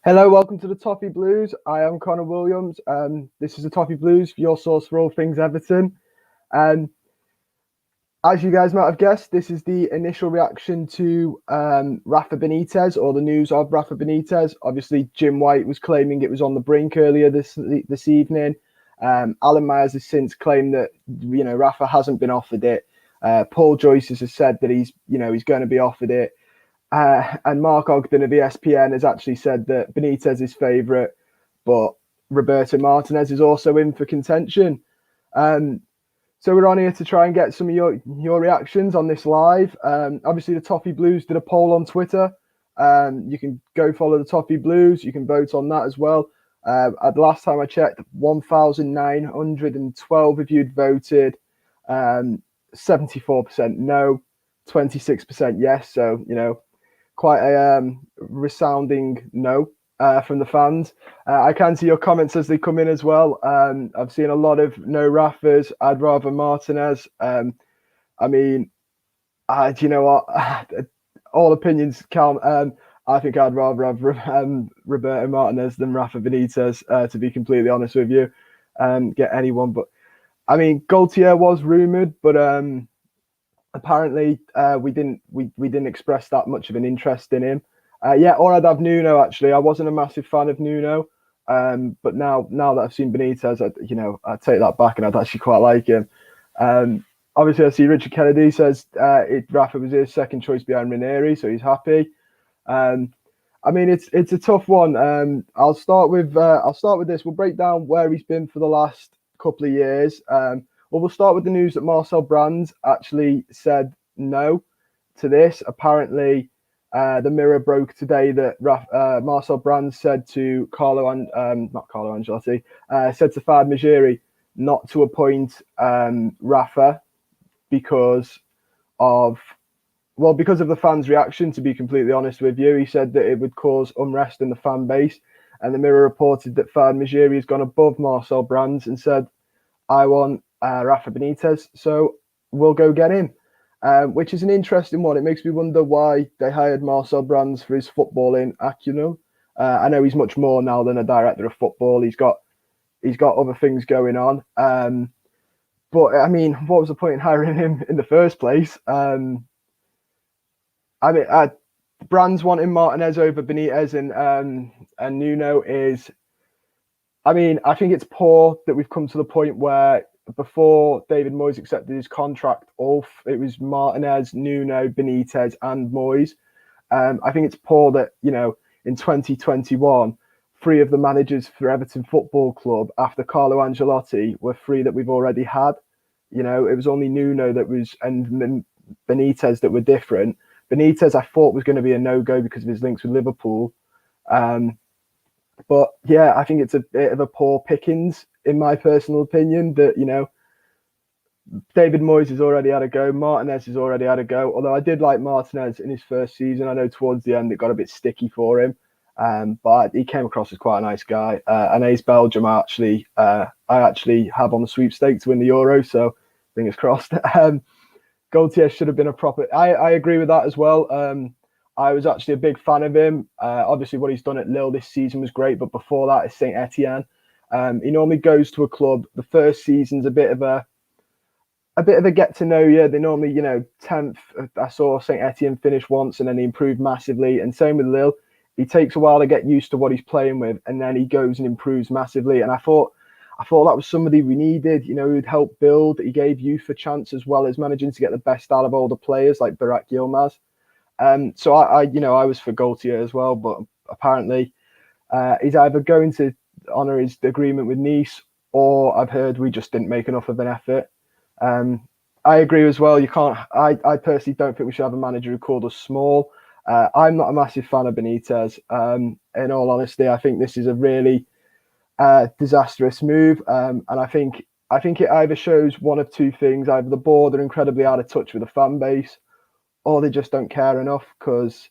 Hello, welcome to the Toffee Blues. I am Connor Williams. This is the Toffee Blues, your source for all things Everton. Um, as you guys might have guessed, this is the initial reaction to Rafa Benitez, or the news of Rafa Benitez. Obviously, Jim White was claiming it was on the brink earlier this evening. Alan Myers has since claimed that Rafa hasn't been offered it. Paul Joyce has said that he's going to be offered it. And Mark Ogden of ESPN has actually said that Benitez is favourite, but Roberto Martinez is also in for contention. So we're on here to try and get some of your reactions on this live. Obviously, the Toffee Blues did a poll on Twitter. You can go follow the Toffee Blues. You can vote on that as well. The last time I checked, 1,912 of you'd voted. 74% no, 26% yes. So, quite a resounding no from the fans. I can see your comments as they come in as well. I've seen a lot of no Raffas. I'd rather Martinez. Do you know what? All opinions count. I think I'd rather have Roberto Martinez than Rafa Benitez, to be completely honest with you. Get anyone, but Gaultier was rumoured, but apparently we didn't express that much of an interest in him. Or I'd have Nuno. Actually, I wasn't a massive fan of Nuno, but now that I've seen Benitez, I'd take that back, and I'd actually quite like him. Obviously, I see Richard Kennedy says Rafa was his second choice behind Ranieri, so he's happy. It's a tough one. I'll start with this. We'll break down where he's been for the last couple of years. We'll start with the news that Marcel Brands actually said no to this. Apparently, the Mirror broke today that Marcel Brands said to said to Fad Majiri not to appoint Rafa because of the fans' reaction, to be completely honest with you. He said that it would cause unrest in the fan base. And the Mirror reported that Fad Majiri has gone above Marcel Brands and said, I want Rafa Benitez, so we'll go get him, which is an interesting one. It makes me wonder why they hired Marcel Brands for his footballing acumen. I know he's much more now than a director of football. He's got other things going on. But what was the point in hiring him in the first place? Brands wanting Martinez over Benitez and Nuno is. I think it's poor that we've come to the point where before David Moyes accepted his contract, it was Martinez, Nuno, Benitez, and Moyes. I think it's poor that in 2021, 3 of the managers for Everton Football Club after Carlo Ancelotti were 3 that we've already had. It was only Nuno and Benitez that were different. Benitez, I thought, was going to be a no-go because of his links with Liverpool. But yeah, I think it's a bit of a poor pickings, in my personal opinion, that, David Moyes has already had a go. Martinez has already had a go. Although I did like Martinez in his first season. I know towards the end it got a bit sticky for him. But he came across as quite a nice guy. And Ace Belgium, I actually have on the sweepstakes to win the Euro. So fingers crossed. Gaultier should have been a proper. I agree with that as well. I was actually a big fan of him. Obviously, what he's done at Lille this season was great, but before that, it's Saint Etienne. He normally goes to a club. The first season's a bit of a get to know you. They normally, 10th. I saw Saint Etienne finish once, and then he improved massively. And same with Lille. He takes a while to get used to what he's playing with, and then he goes and improves massively. And I thought that was somebody we needed. Who'd help build. He gave youth a chance as well as managing to get the best out of older players like Burak Yilmaz. So I was for Gaultier as well, but apparently he's either going to honour his agreement with Nice, or I've heard we just didn't make enough of an effort. I agree as well. You can't. I personally don't think we should have a manager who called us small. I'm not a massive fan of Benitez. In all honesty, I think this is a really disastrous move, and I think it either shows one of two things: either the board are incredibly out of touch with the fan base, or they just don't care enough. Because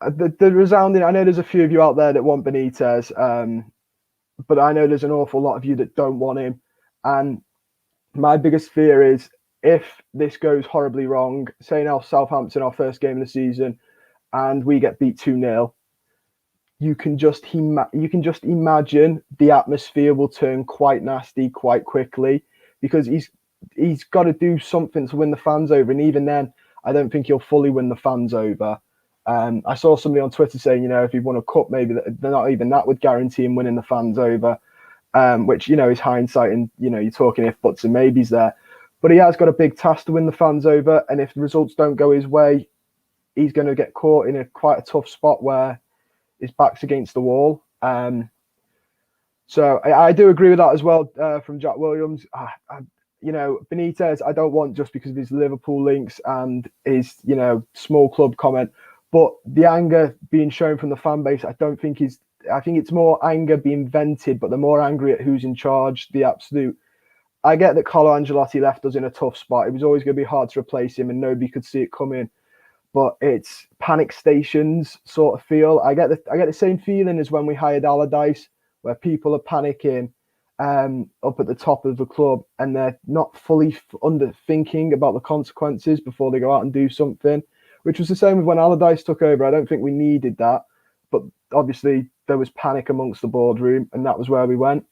the resounding, I know there's a few of you out there that want Benitez, but I know there's an awful lot of you that don't want him. And my biggest fear is if this goes horribly wrong, say now Southampton, our first game of the season, and we get beat 2-0, you can just imagine the atmosphere will turn quite nasty quite quickly, because he's got to do something to win the fans over, and even then, I don't think he'll fully win the fans over. I saw somebody on Twitter saying, if he won a cup, maybe they're not even that would guarantee him winning the fans over, which is hindsight, and you're talking if buts and maybes there. But he has got a big task to win the fans over, and if the results don't go his way, he's going to get caught in quite a tough spot where his back's against the wall. So I do agree with that as well, from Jack Williams. Benitez, I don't want just because of his Liverpool links and his, small club comment, but the anger being shown from the fan base, I think it's more anger being vented, but they're more angry at who's in charge. I get that Carlo Ancelotti left us in a tough spot. It was always going to be hard to replace him, and nobody could see it coming. But it's panic stations sort of feel. I get the same feeling as when we hired Allardyce, where people are panicking up at the top of the club, and they're not fully thinking about the consequences before they go out and do something, which was the same with when Allardyce took over. I don't think we needed that, but obviously there was panic amongst the boardroom, and that was where we went.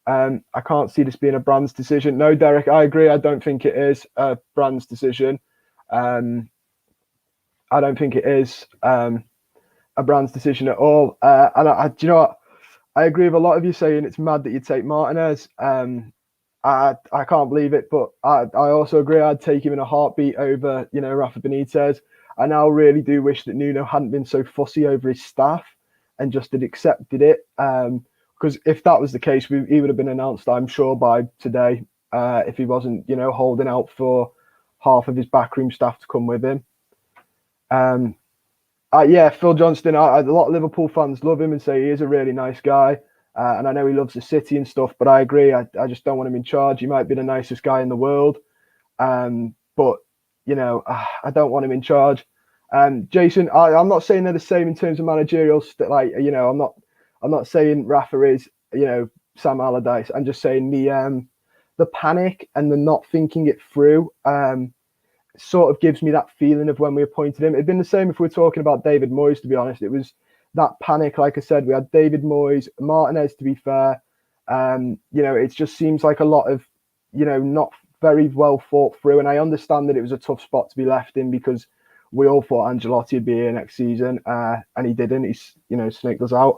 I can't see this being a Brand's decision. No, Derek, I agree. I don't think it is a Brand's decision. I don't think it is a Brand's decision at all. And do you know what? I agree with a lot of you saying it's mad that you take Martinez. I can't believe it, but I also agree I'd take him in a heartbeat over, Rafa Benitez. I now really do wish that Nuno hadn't been so fussy over his staff and just had accepted it. Because if that was the case, he would have been announced, I'm sure, by today, if he wasn't, holding out for half of his backroom staff to come with him. Phil Johnston, a lot of Liverpool fans love him and say he is a really nice guy. And I know he loves the city and stuff, but I agree. I just don't want him in charge. He might be the nicest guy in the world. But, I don't want him in charge. Jason, I'm not saying they're the same in terms of managerial. I'm not saying Rafa is, Sam Allardyce. I'm just saying the panic and the not thinking it through sort of gives me that feeling of when we appointed him. It'd been the same if we were talking about David Moyes, to be honest. It was that panic. Like I said, we had David Moyes, Martinez, to be fair. It just seems like a lot of, not very well thought through. And I understand that it was a tough spot to be left in because we all thought Ancelotti would be here next season, and he didn't. He's, snaked us out.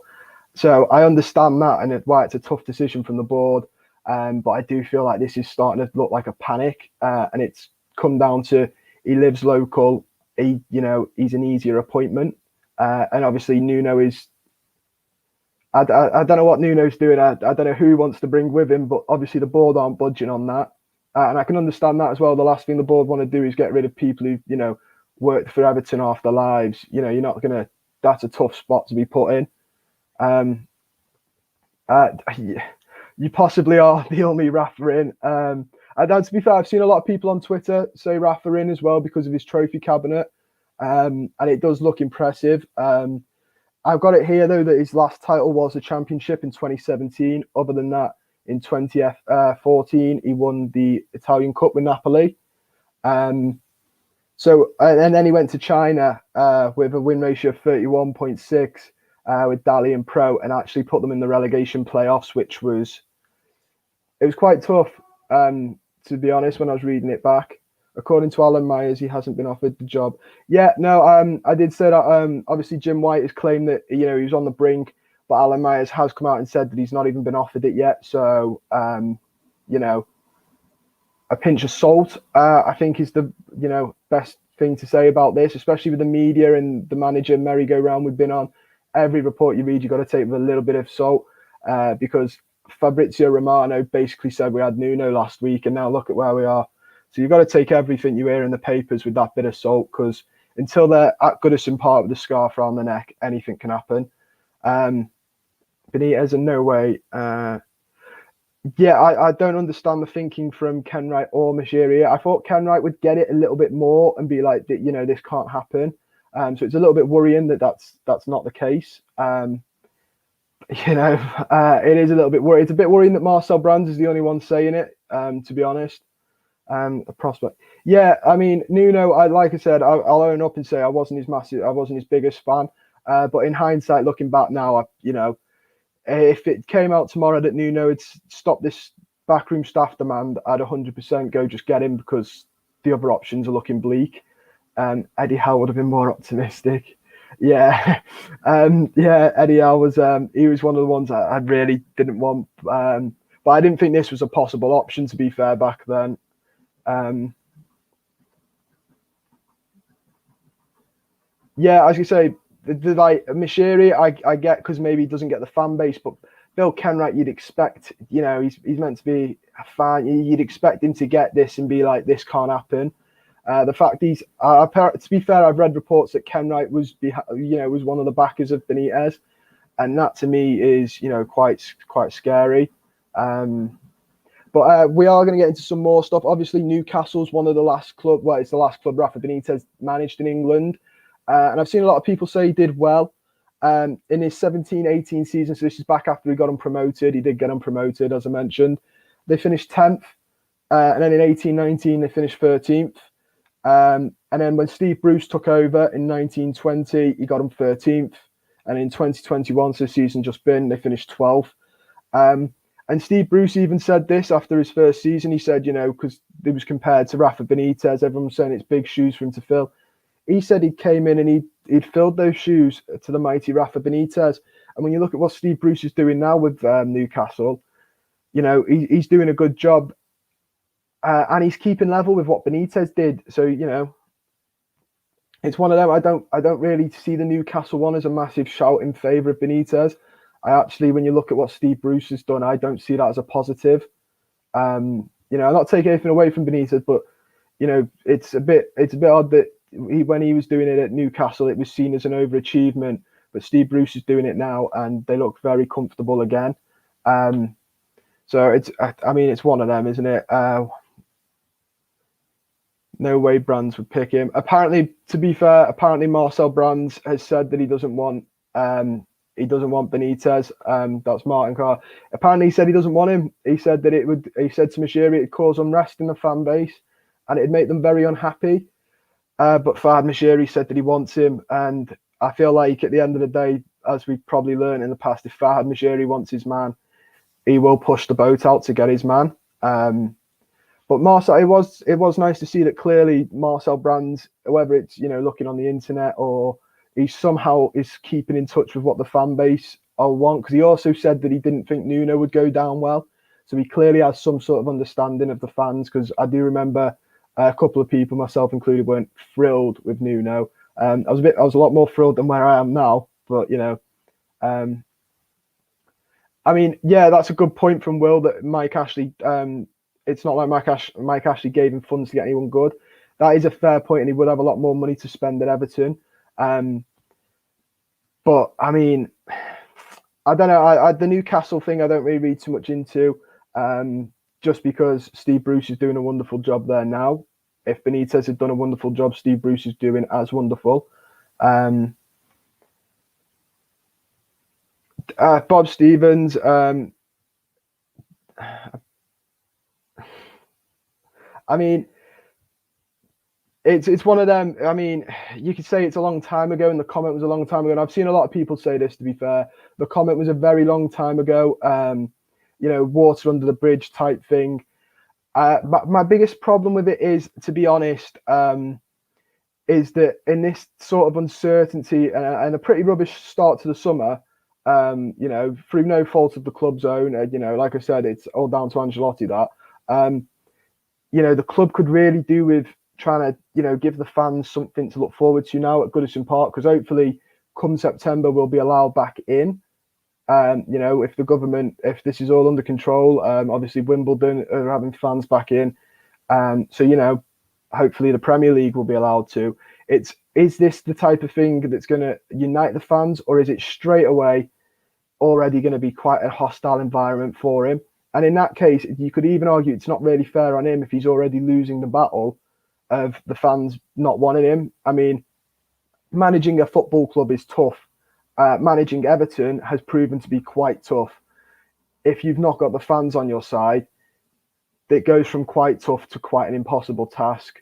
So I understand that and why it's a tough decision from the board. But I do feel like this is starting to look like a panic, and it's come down to he lives local. He's an easier appointment, and obviously Nuno is. I don't know what Nuno's doing. I don't know who he wants to bring with him, but obviously the board aren't budging on that, and I can understand that as well. The last thing the board want to do is get rid of people who worked for Everton half their lives. You're not gonna. That's a tough spot to be put in. You possibly are the only Rafa in. And to be fair, I've seen a lot of people on Twitter say Rafa in as well because of his trophy cabinet, and it does look impressive. I've got it here though that his last title was a championship in 2017. Other than that, in 2014 he won the Italian Cup with Napoli. So and then he went to China with a win ratio of 31.6. With Dali and Pro, and actually put them in the relegation playoffs, which was quite tough, to be honest. When I was reading it back, according to Alan Myers, he hasn't been offered the job. Yeah, no, I did say that. Obviously, Jim White has claimed that he was on the brink, but Alan Myers has come out and said that he's not even been offered it yet. So, a pinch of salt, I think, is the best thing to say about this, especially with the media and the manager merry-go-round we've been on. Every report you read, you've got to take with a little bit of salt, because Fabrizio Romano basically said we had Nuno last week, and now look at where we are. So you've got to take everything you hear in the papers with that bit of salt, because until they're at Goodison Park with the scarf around the neck, anything can happen. Benitez, in no way. I don't understand the thinking from Kenwright or Mashiri. I thought Kenwright would get it a little bit more and be like, this can't happen. So it's a little bit worrying that that's not the case. It is a little bit worrying. It's a bit worrying that Marcel Brands is the only one saying it, to be honest. A prospect. Yeah, I mean, Nuno, like I said, I'll own up and say I wasn't his biggest fan. But in hindsight, looking back now, if it came out tomorrow that Nuno had stopped this backroom staff demand, I'd 100% go just get him because the other options are looking bleak. Eddie Howe would have been more optimistic. Yeah, Eddie Howe was he was one of the ones I really didn't want, but I didn't think this was a possible option. To be fair, back then. Yeah, as you say, the like Mashiri, I get because maybe he doesn't get the fan base, but Bill Kenwright, you'd expect, he's meant to be a fan. You'd expect him to get this and be like, this can't happen. The fact to be fair, I've read reports that Kenwright was one of the backers of Benitez, and that to me is quite scary. But we are going to get into some more stuff. Obviously, Newcastle's one of the last club. Well, it's the last club Rafa Benitez managed in England. And I've seen a lot of people say he did well in his 17-18 season. So this is back after he got him promoted. He did get him promoted, as I mentioned. They finished 10th. And then in 18-19, they finished 13th. And then when Steve Bruce took over in 1920, he got him 13th. And in 2021, so the season just been, they finished 12th. And Steve Bruce even said this after his first season. He said, because it was compared to Rafa Benitez, everyone was saying it's big shoes for him to fill. He said he came in and he'd filled those shoes to the mighty Rafa Benitez. And when you look at what Steve Bruce is doing now with Newcastle, he's doing a good job. And he's keeping level with what Benitez did. So, it's one of them. I don't really see the Newcastle one as a massive shout in favour of Benitez. I actually, when you look at what Steve Bruce has done, I don't see that as a positive. I'm not taking anything away from Benitez, but it's a bit odd that when he was doing it at Newcastle, it was seen as an overachievement. But Steve Bruce is doing it now, and they look very comfortable again. So it's one of them, isn't it? No way Brands would pick him. Apparently, to be fair, Marcel Brands has said that he doesn't want Benitez. That's Martin Carr. Apparently, he said he doesn't want him. He said that he said to Mashiri it'd cause unrest in the fan base and it'd make them very unhappy. But Fahad Mashiri said that he wants him. And I feel like at the end of the day, as we've probably learned in the past, if Fahad Mashiri wants his man, he will push the boat out to get his man. But Marcel, it was nice to see that clearly Marcel Brands, whether it's looking on the internet or he somehow is keeping in touch with what the fan base all want, because he also said that he didn't think Nuno would go down well. So he clearly has some sort of understanding of the fans, because I do remember a couple of people, myself included, weren't thrilled with Nuno. I was a lot more thrilled than where I am now, but that's a good point from Will that Mike Ashley. It's not like Mike Ashley gave him funds to get anyone good. That is a fair point, and he would have a lot more money to spend at Everton. But I mean, I don't know. The Newcastle thing, I don't really read too much into, just because Steve Bruce is doing a wonderful job there now. If Benitez had done a wonderful job, Steve Bruce is doing as wonderful. Bob Stevens. I mean, it's one of them. I mean, you could say it's a long time ago, and the comment was a long time ago. And I've seen a lot of people say this. To be fair, the comment was a very long time ago. Water under the bridge type thing. My biggest problem with it is, to be honest, is that in this sort of uncertainty and a pretty rubbish start to the summer, through no fault of the club's own, like I said, it's all down to Ancelotti that, the club could really do with trying to, give the fans something to look forward to now at Goodison Park, because hopefully come September we'll be allowed back in. If this is all under control, obviously Wimbledon are having fans back in. So, hopefully the Premier League will be allowed to. Is this the type of thing that's going to unite the fans, or is it straight away already going to be quite a hostile environment for him? And in that case, you could even argue it's not really fair on him if he's already losing the battle of the fans not wanting him. I mean, managing a football club is tough. Managing Everton has proven to be quite tough. If you've not got the fans on your side, it goes from quite tough to quite an impossible task.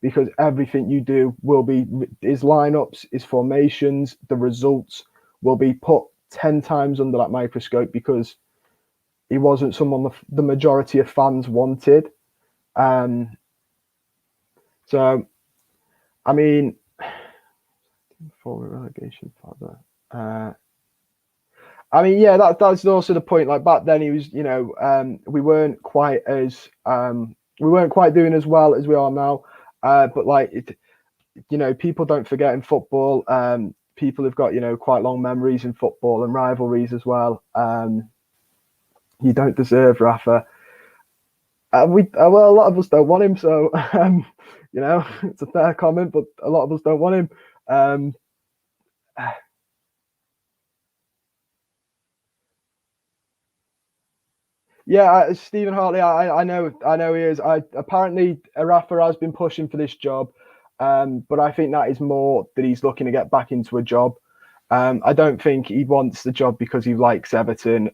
because everything you do will be his lineups, his formations, the results will be put 10 times under that microscope because he wasn't someone the majority of fans wanted. So, I mean, former relegation father. I mean, yeah, that's also the point. Like back then, he was, we weren't quite doing as well as we are now. But like, people don't forget in football. People have got quite long memories in football and rivalries as well. You don't deserve Rafa. Well, a lot of us don't want him, so it's a fair comment, but a lot of us don't want him. Yeah, Stephen Hartley. I know he is. Apparently Rafa has been pushing for this job, but I think that is more that he's looking to get back into a job. I don't think he wants the job because he likes Everton.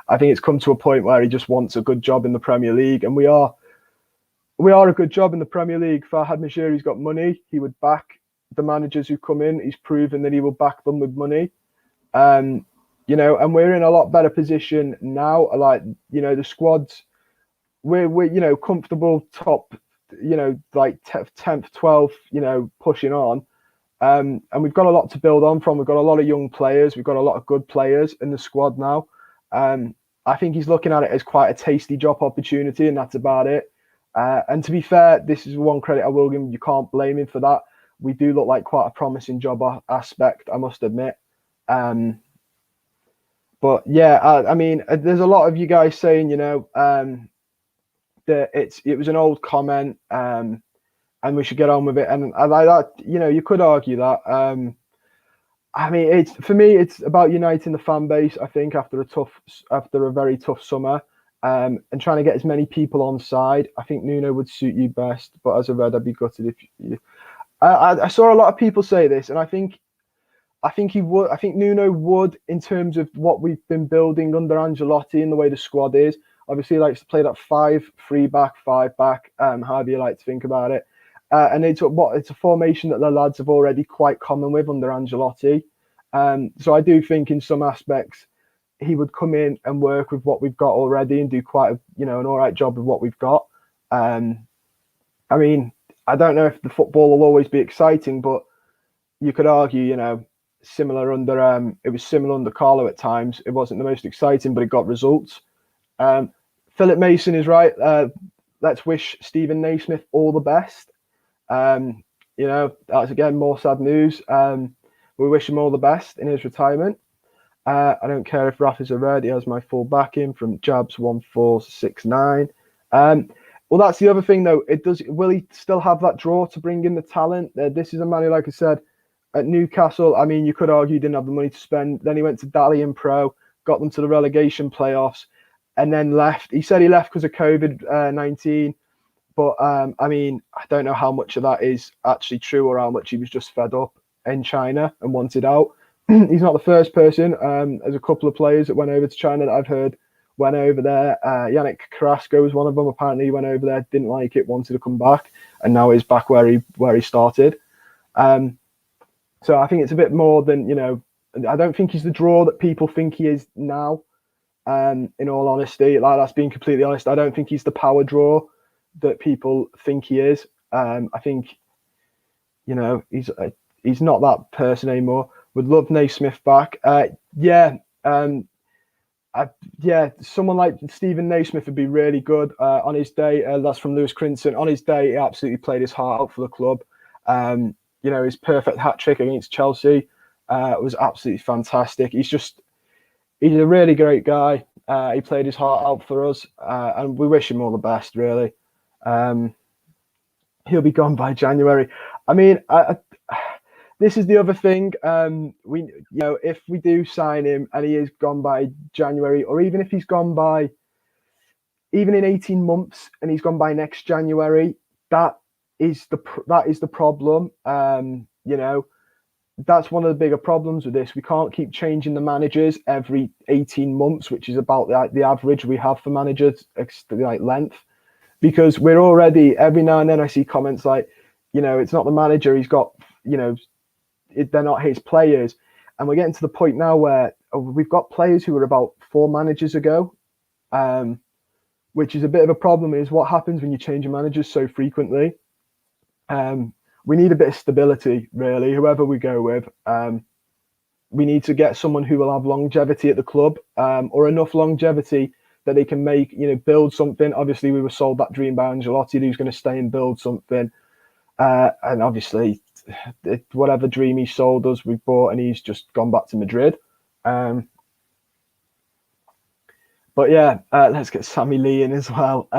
I think it's come to a point where he just wants a good job in the Premier League, and we are a good job in the Premier League. Farhad Moshiri's got money. He would back the managers who come in. He's proven that he will back them with money. And we're in a lot better position now. Like, the squads, we're comfortable top, like 10th, 12th, pushing on. And we've got a lot to build on from. We've got a lot of young players. We've got a lot of good players in the squad now. I think he's looking at it as quite a tasty job opportunity, and that's about it. And to be fair, this is one credit I will give him. You can't blame him for that. We do look like quite a promising job aspect, I must admit. But yeah, I mean, there's a lot of you guys saying, that it was an old comment, and we should get on with it. And I like that. You could argue that. I mean, for me, it's about uniting the fan base. I think after a very tough summer, and trying to get as many people on side. I think Nuno would suit you best. But as a Red, I'd be gutted if you. I saw a lot of people say this, and I think he would. I think Nuno would, in terms of what we've been building under Ancelotti and the way the squad is. Obviously, he likes to play that 5-3 back, 5 back, however you like to think about it. And it's a formation that the lads have already quite common with under Ancelotti. So I do think in some aspects he would come in and work with what we've got already and do quite an all right job with what we've got. I mean, I don't know if the football will always be exciting, but you could argue, similar under Carlo at times. It wasn't the most exciting, but it got results. Philip Mason is right. Let's wish Stephen Naismith all the best. That's again more sad news. We wish him all the best in his retirement. I don't care if Rafa's a red. He has my full backing from Jabs1469. Well, that's the other thing though. Will he still have that draw to bring in the talent? This is a man who, like I said, at Newcastle, I mean, you could argue he didn't have the money to spend. Then he went to Dalian Pro, got them to the relegation playoffs, and then left. He said he left because of COVID-19. But, I mean, I don't know how much of that is actually true or how much he was just fed up in China and wanted out. He's not the first person. There's a couple of players that went over to China that I've heard went over there. Yannick Carrasco was one of them. Apparently he went over there, didn't like it, wanted to come back, and now he's back where he started. So I think it's a bit more than, I don't think he's the draw that people think he is now. In all honesty, like that's being completely honest, I don't think he's the power draw that people think he is. I think, he's not that person anymore. Would love Naismith back. Someone like Stephen Naismith would be really good on his day. That's from Lewis Crinton. On his day, he absolutely played his heart out for the club. His perfect hat trick against Chelsea was absolutely fantastic. He's a really great guy. He played his heart out for us, and we wish him all the best, really. He'll be gone by January. I mean, this is the other thing. If we do sign him and he is gone by January, or even if he's gone by, even in 18 months and he's gone by next January, that is the problem. That's one of the bigger problems with this. We can't keep changing the managers every 18 months, which is about the average we have for managers, like length. because we're already, every now and then I see comments like, it's not the manager, he's got, they're not his players. And we're getting to the point now where we've got players who were about 4 managers ago, which is a bit of a problem, is what happens when you change your managers so frequently. We need a bit of stability, really, whoever we go with. We need to get someone who will have longevity at the club, or enough longevity that they can make, build something. Obviously, we were sold that dream by Ancelotti, who's going to stay and build something. And obviously, whatever dream he sold us, we bought, and he's just gone back to Madrid. But yeah, let's get Sammy Lee in as well.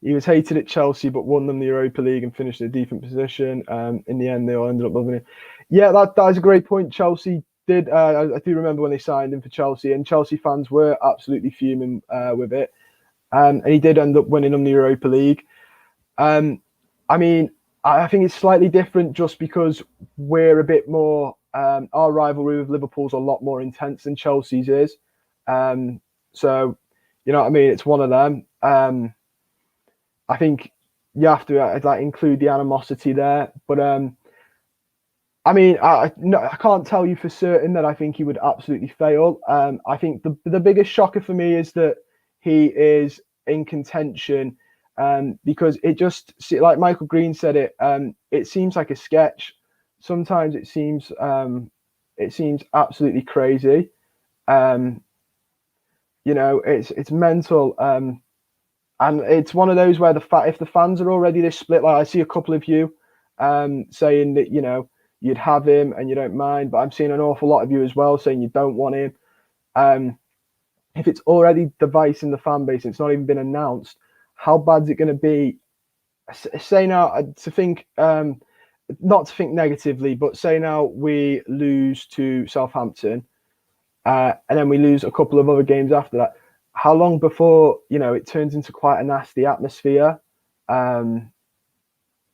He was hated at Chelsea, but won them the Europa League and finished in a decent position. In the end, they all ended up loving him. Yeah, that is a great point. Chelsea did. I do remember when they signed him for Chelsea, and Chelsea fans were absolutely fuming with it. And he did end up winning them the Europa League. I mean, I think it's slightly different just because we're a bit more. Our rivalry with Liverpool's a lot more intense than Chelsea's is. So, you know what I mean? It's one of them. I think you have to include the animosity there. But I mean, I can't tell you for certain that I think he would absolutely fail. I think the biggest shocker for me is that he is in contention, because it just, like Michael Green said it, it seems like a sketch. Sometimes it seems absolutely crazy. It's mental. And it's one of those where if the fans are already this split, like I see a couple of you saying that, you'd have him and you don't mind, but I'm seeing an awful lot of you as well saying you don't want him. If it's already dividing the fan base, it's not even been announced, how bad is it going to be? Say now, to think, not to think negatively, but say now we lose to Southampton, and then we lose a couple of other games after that. How long before, it turns into quite a nasty atmosphere?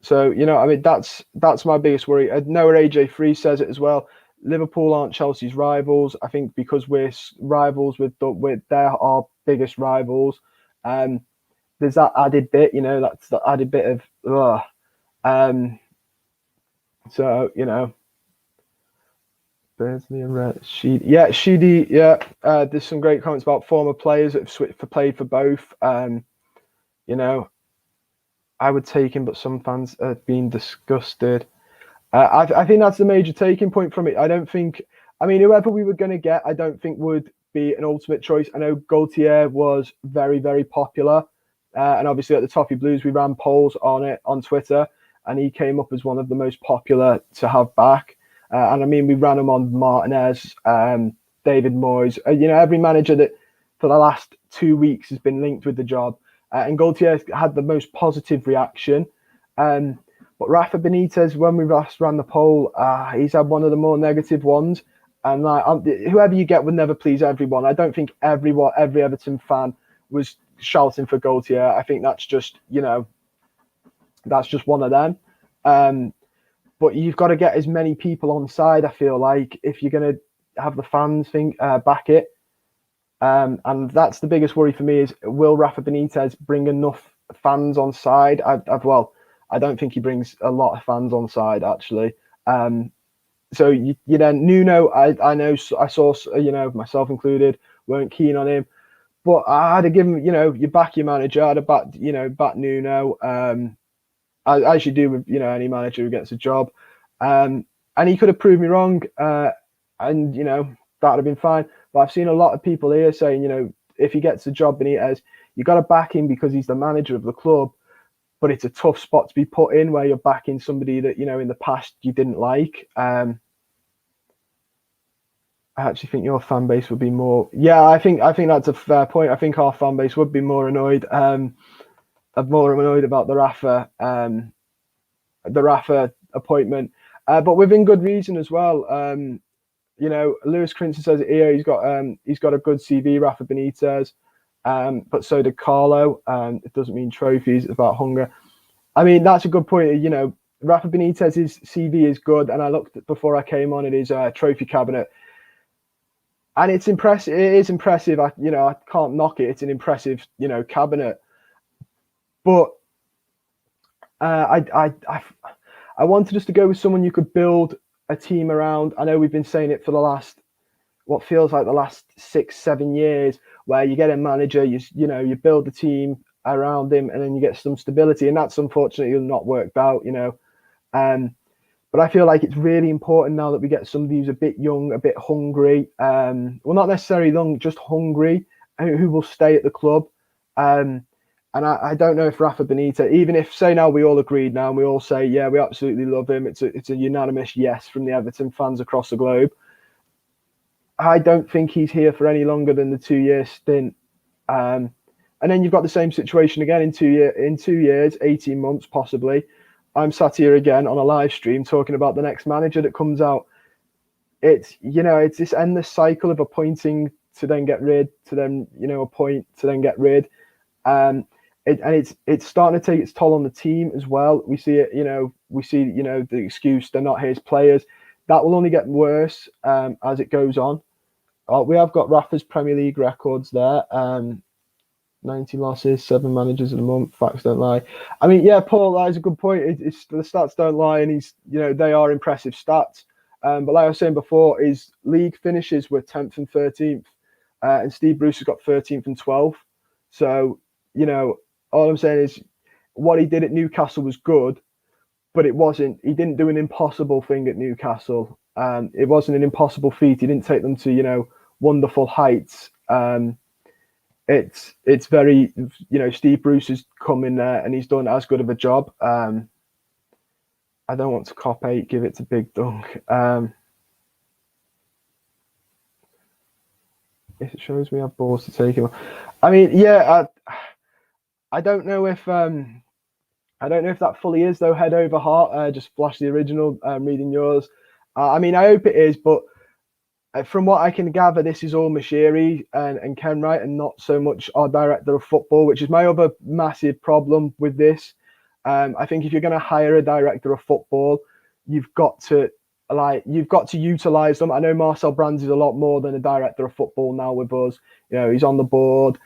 So, I mean, that's my biggest worry. Noah AJ3 says it as well. Liverpool aren't Chelsea's rivals. I think because we're rivals with they're our biggest rivals. There's that added bit, that's the added bit of, so, Beardsley and Red. Sheedy, yeah. There's some great comments about former players that have played for both. I would take him, but some fans have been disgusted. I think that's the major taking point from it. I don't think, whoever we were going to get, I don't think would be an ultimate choice. I know Gaultier was very, very popular. And obviously at the Toffee Blues, we ran polls on it on Twitter, and he came up as one of the most popular to have back. And we ran him on Martinez, David Moyes, every manager that for the last 2 weeks has been linked with the job. And Gaultier had the most positive reaction. But Rafa Benitez, when we last ran the poll, he's had one of the more negative ones. And whoever you get would never please everyone. I don't think every Everton fan was shouting for Gaultier. I think that's just, that's just one of them. But you've got to get as many people on side, I feel like, if you're going to have the fans back it. And that's the biggest worry for me is, will Rafa Benitez bring enough fans on side? I don't think he brings a lot of fans on side, actually. So, Nuno, I know, I saw, myself included, weren't keen on him. But I had to give him, you back your manager. I'd have back Nuno, as you do with, any manager who gets a job. And he could have proved me wrong, and, that would have been fine. But I've seen a lot of people here saying, if he gets the job, Benitez, you got to back him because he's the manager of the club. But it's a tough spot to be put in where you're backing somebody that, in the past you didn't like. I actually think your fan base would be more. Yeah, I think that's a fair point. I think our fan base would be more annoyed. About the Rafa appointment, but within good reason as well. Lewis Crinton says it here. He's got a good CV, Rafa Benitez, but so did Carlo. It doesn't mean trophies; it's about hunger. That's a good point. Rafa Benitez's CV is good, and I looked before I came on at his trophy cabinet. and it's impressive. It is impressive. I can't knock it. It's an impressive cabinet. But I wanted us to go with someone you could build a team around. I know we've been saying it for the last what feels like the last 6-7 years, where you get a manager, you build the team around him, and then you get some stability, and that's unfortunately not worked out. But I feel like it's really important now that we get somebody who's a bit young, a bit hungry. Well, not necessarily young, just hungry, and who will stay at the club. And I don't know if Rafa Benitez, even if, say now we all agreed now and we all say, yeah, we absolutely love him. It's a unanimous yes from the Everton fans across the globe. I don't think he's here for any longer than the 2-year stint. And then you've got the same situation again in 2 years, 18 months possibly. I'm sat here again on a live stream talking about the next manager that comes out. It's this endless cycle of appointing to then get rid, to then appoint to then get rid. It's starting to take its toll on the team as well. We see it, the excuse they're not his players. That will only get worse as it goes on. We have got Rafa's Premier League records there. 90 losses, 7 managers in a month. Facts don't lie. I mean, yeah, Paul, that is a good point. It's the stats don't lie, and they are impressive stats. But like I was saying before, his league finishes were 10th and 13th, and Steve Bruce has got 13th and 12th. So, all I'm saying is what he did at Newcastle was good, but he didn't do an impossible thing at Newcastle. It wasn't an impossible feat. He didn't take them to, wonderful heights. It's very, Steve Bruce has come in there and he's done as good of a job. I don't want to cop 8, give it to Big Dunk. If it shows we have balls to take him. I mean, yeah, I don't know if that fully is though. Head over heart. Just flash the original. Reading yours. I mean, I hope it is, but from what I can gather, this is all Mashiri and Kenwright, and not so much our director of football, which is my other massive problem with this. I think if you're going to hire a director of football, you've got to utilize them. I know Marcel Brands is a lot more than a director of football now with us. He's on the board.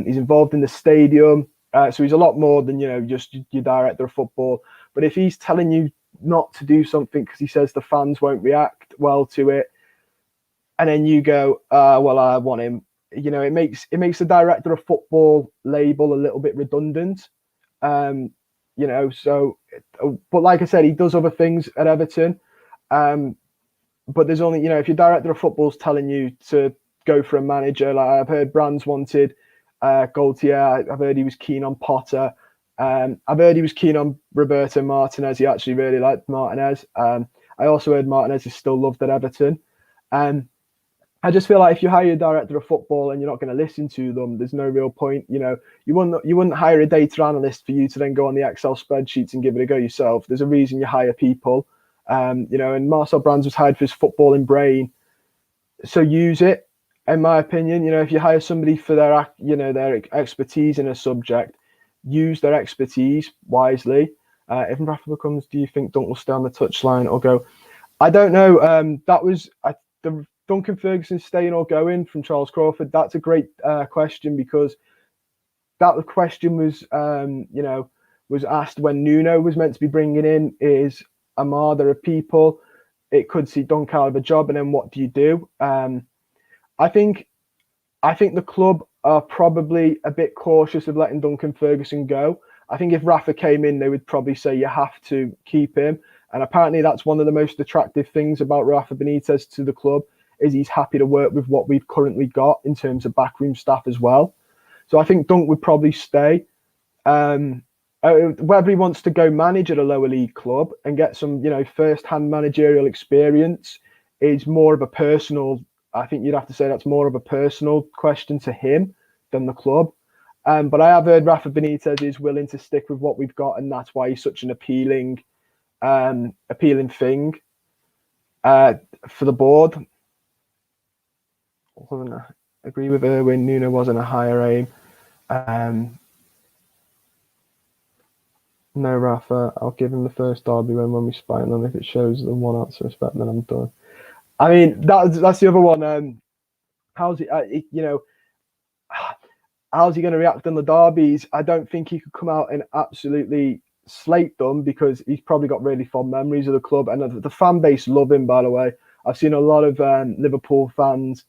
He's involved in the stadium. So he's a lot more than, just your director of football. But if he's telling you not to do something because he says the fans won't react well to it, and then you go, well, I want him, it makes the director of football label a little bit redundant. But like I said, he does other things at Everton. But there's only, if your director of football is telling you to go for a manager, like I've heard Brands wanted Gaultier. I've heard he was keen on Potter. I've heard he was keen on Roberto Martinez. He actually really liked Martinez. I also heard Martinez is still loved at Everton. I just feel like if you hire a director of football and you're not going to listen to them, there's no real point. You wouldn't hire a data analyst for you to then go on the Excel spreadsheets and give it a go yourself. There's a reason you hire people. And Marcel Brands was hired for his footballing brain. So use it, in my opinion. If you hire somebody for their expertise in a subject, use their expertise wisely. If Rafa comes, do you think Dunk will stay on the touchline or go? I don't know. That was the Duncan Ferguson staying or going from Charles Crawford. That's a great question, because that question was, was asked when Nuno was meant to be bringing in is Amar. There are people it could see Dunk out of a job, and then what do you do? I think the club are probably a bit cautious of letting Duncan Ferguson go. I think if Rafa came in, they would probably say you have to keep him. And apparently that's one of the most attractive things about Rafa Benitez to the club, is he's happy to work with what we've currently got in terms of backroom staff as well. So I think Dunk would probably stay. Whether he wants to go manage at a lower league club and get some, first-hand managerial experience is more of a personal. I think you'd have to say that's more of a personal question to him than the club. But I have heard Rafa Benitez is willing to stick with what we've got, and that's why he's such an appealing thing for the board. I agree with Erwin. Nuno wasn't a higher aim. No, Rafa, I'll give him the first derby when we spy on. If it shows the 1 ounce of respect, then I'm done. I mean, that's the other one. how's he, how's he going to react on the derbies? I don't think he could come out and absolutely slate them, because he's probably got really fond memories of the club, and the fan base love him. By the way, I've seen a lot of Liverpool fans.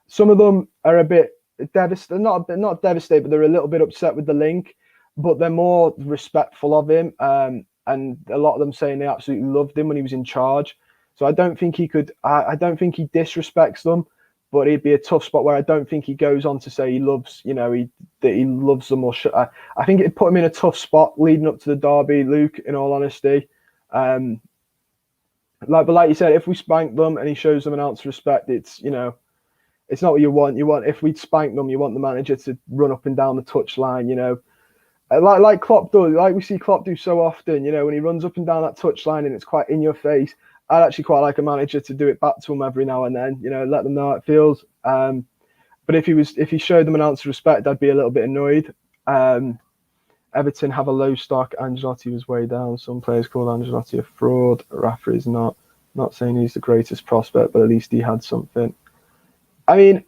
Some of them are a bit devastated, not devastated, but they're a little bit upset with the link, but they're more respectful of him. And a lot of them saying they absolutely loved him when he was in charge. So I don't think he could. I don't think he disrespects them, but it'd be a tough spot where I don't think he goes on to say he loves, that he loves them. I think it'd put him in a tough spot leading up to the derby, Luke. In all honesty, but like you said, if we spank them and he shows them an ounce of respect, it's it's not what you want. You want, if we spank them, you want the manager to run up and down the touchline, like Klopp does, like we see Klopp do so often. When he runs up and down that touchline and it's quite in your face. I'd actually quite like a manager to do it back to him every now and then, let them know how it feels. But if he showed them an ounce of respect, I'd be a little bit annoyed. Everton have a low stock. Ancelotti was way down. Some players called Ancelotti a fraud. Rafa is not saying he's the greatest prospect, but at least he had something. I mean,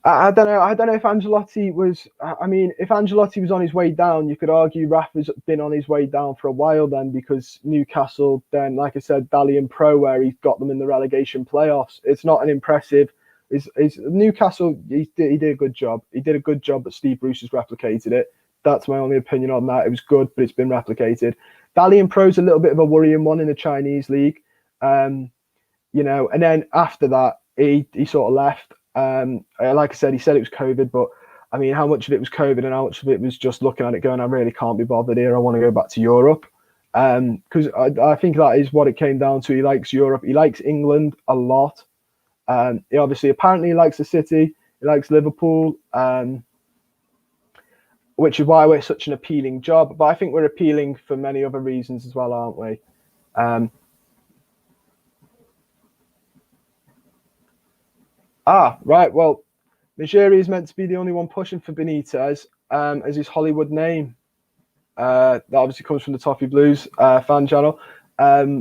I don't know. I don't know if Ancelotti was. If Ancelotti was on his way down, you could argue Rafa's been on his way down for a while then, because Newcastle, then, like I said, Dalian Pro, where he's got them in the relegation playoffs. It's not an impressive. Is Newcastle? He did a good job. He did a good job, but Steve Bruce has replicated it. That's my only opinion on that. It was good, but it's been replicated. Dalian Pro's a little bit of a worrying one in the Chinese league, and then after that, he sort of left. Like I said, he said it was COVID, but I mean, how much of it was COVID and how much of it was just looking at it going, I really can't be bothered here. I want to go back to Europe. Because I think that is what it came down to. He likes Europe. He likes England a lot. He apparently likes the city. He likes Liverpool, which is why we're such an appealing job. But I think we're appealing for many other reasons as well, aren't we? Right. Well, Majiri is meant to be the only one pushing for Benitez as his Hollywood name. That obviously comes from the Toffee Blues fan channel,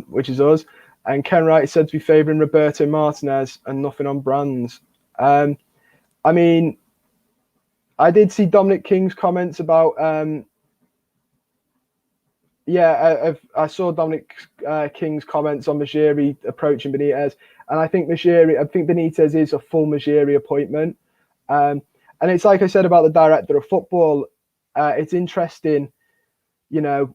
which is us. And Ken Wright is said to be favouring Roberto Martinez and nothing on Brands. I did see Dominic King's comments about. I saw Dominic King's comments on Majiri approaching Benitez, and I think Benitez is a full Majiri appointment. And it's like I said about the director of football. It's interesting, if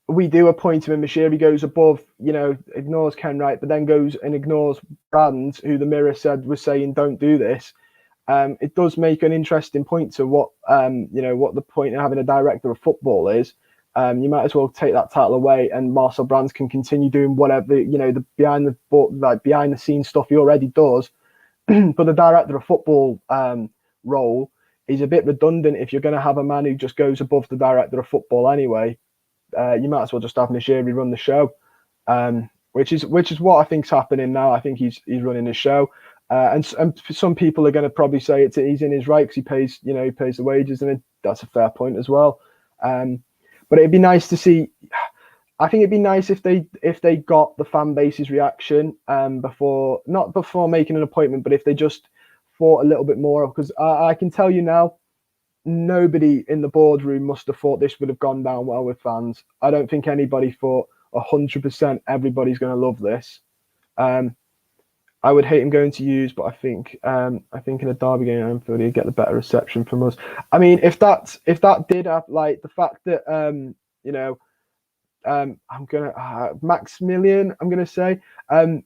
we do appoint him and Majiri goes above, ignores Ken Wright, but then goes and ignores Brands, who the Mirror said was saying don't do this. It does make an interesting point to what the point of having a director of football is. You might as well take that title away, and Marcel Brands can continue doing whatever the behind the scenes stuff he already does. But the director of football role is a bit redundant if you're going to have a man who just goes above the director of football anyway. You might as well just have Nishiri run the show, which is what I think's happening now. I think he's running the show. And some people are going to probably say he's in his right because he pays the wages, and that's a fair point as well. But it'd be nice to see. I think it'd be nice if they got the fan base's reaction before making an appointment, but if they just thought a little bit more, because I can tell you now, nobody in the boardroom must have thought this would have gone down well with fans. I don't think anybody thought 100% everybody's going to love this. I would hate him going to use, but I think in a derby game at Anfield he'd get the better reception from us. I mean, if that did have, like, the fact that I'm gonna Maximilian, I'm gonna say, that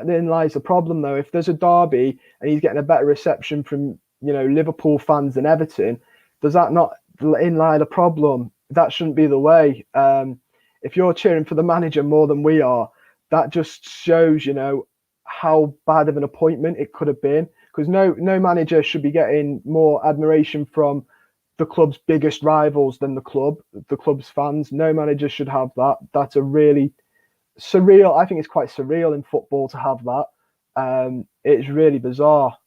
then lies the problem though. If there's a derby and he's getting a better reception from Liverpool fans than Everton, does that not lie the problem? That shouldn't be the way. If you're cheering for the manager more than we are, that just shows, how bad of an appointment it could have been. Because no manager should be getting more admiration from the club's biggest rivals than the club's fans. No manager should have that. That's a really surreal. I think it's quite surreal in football to have that. It's really bizarre.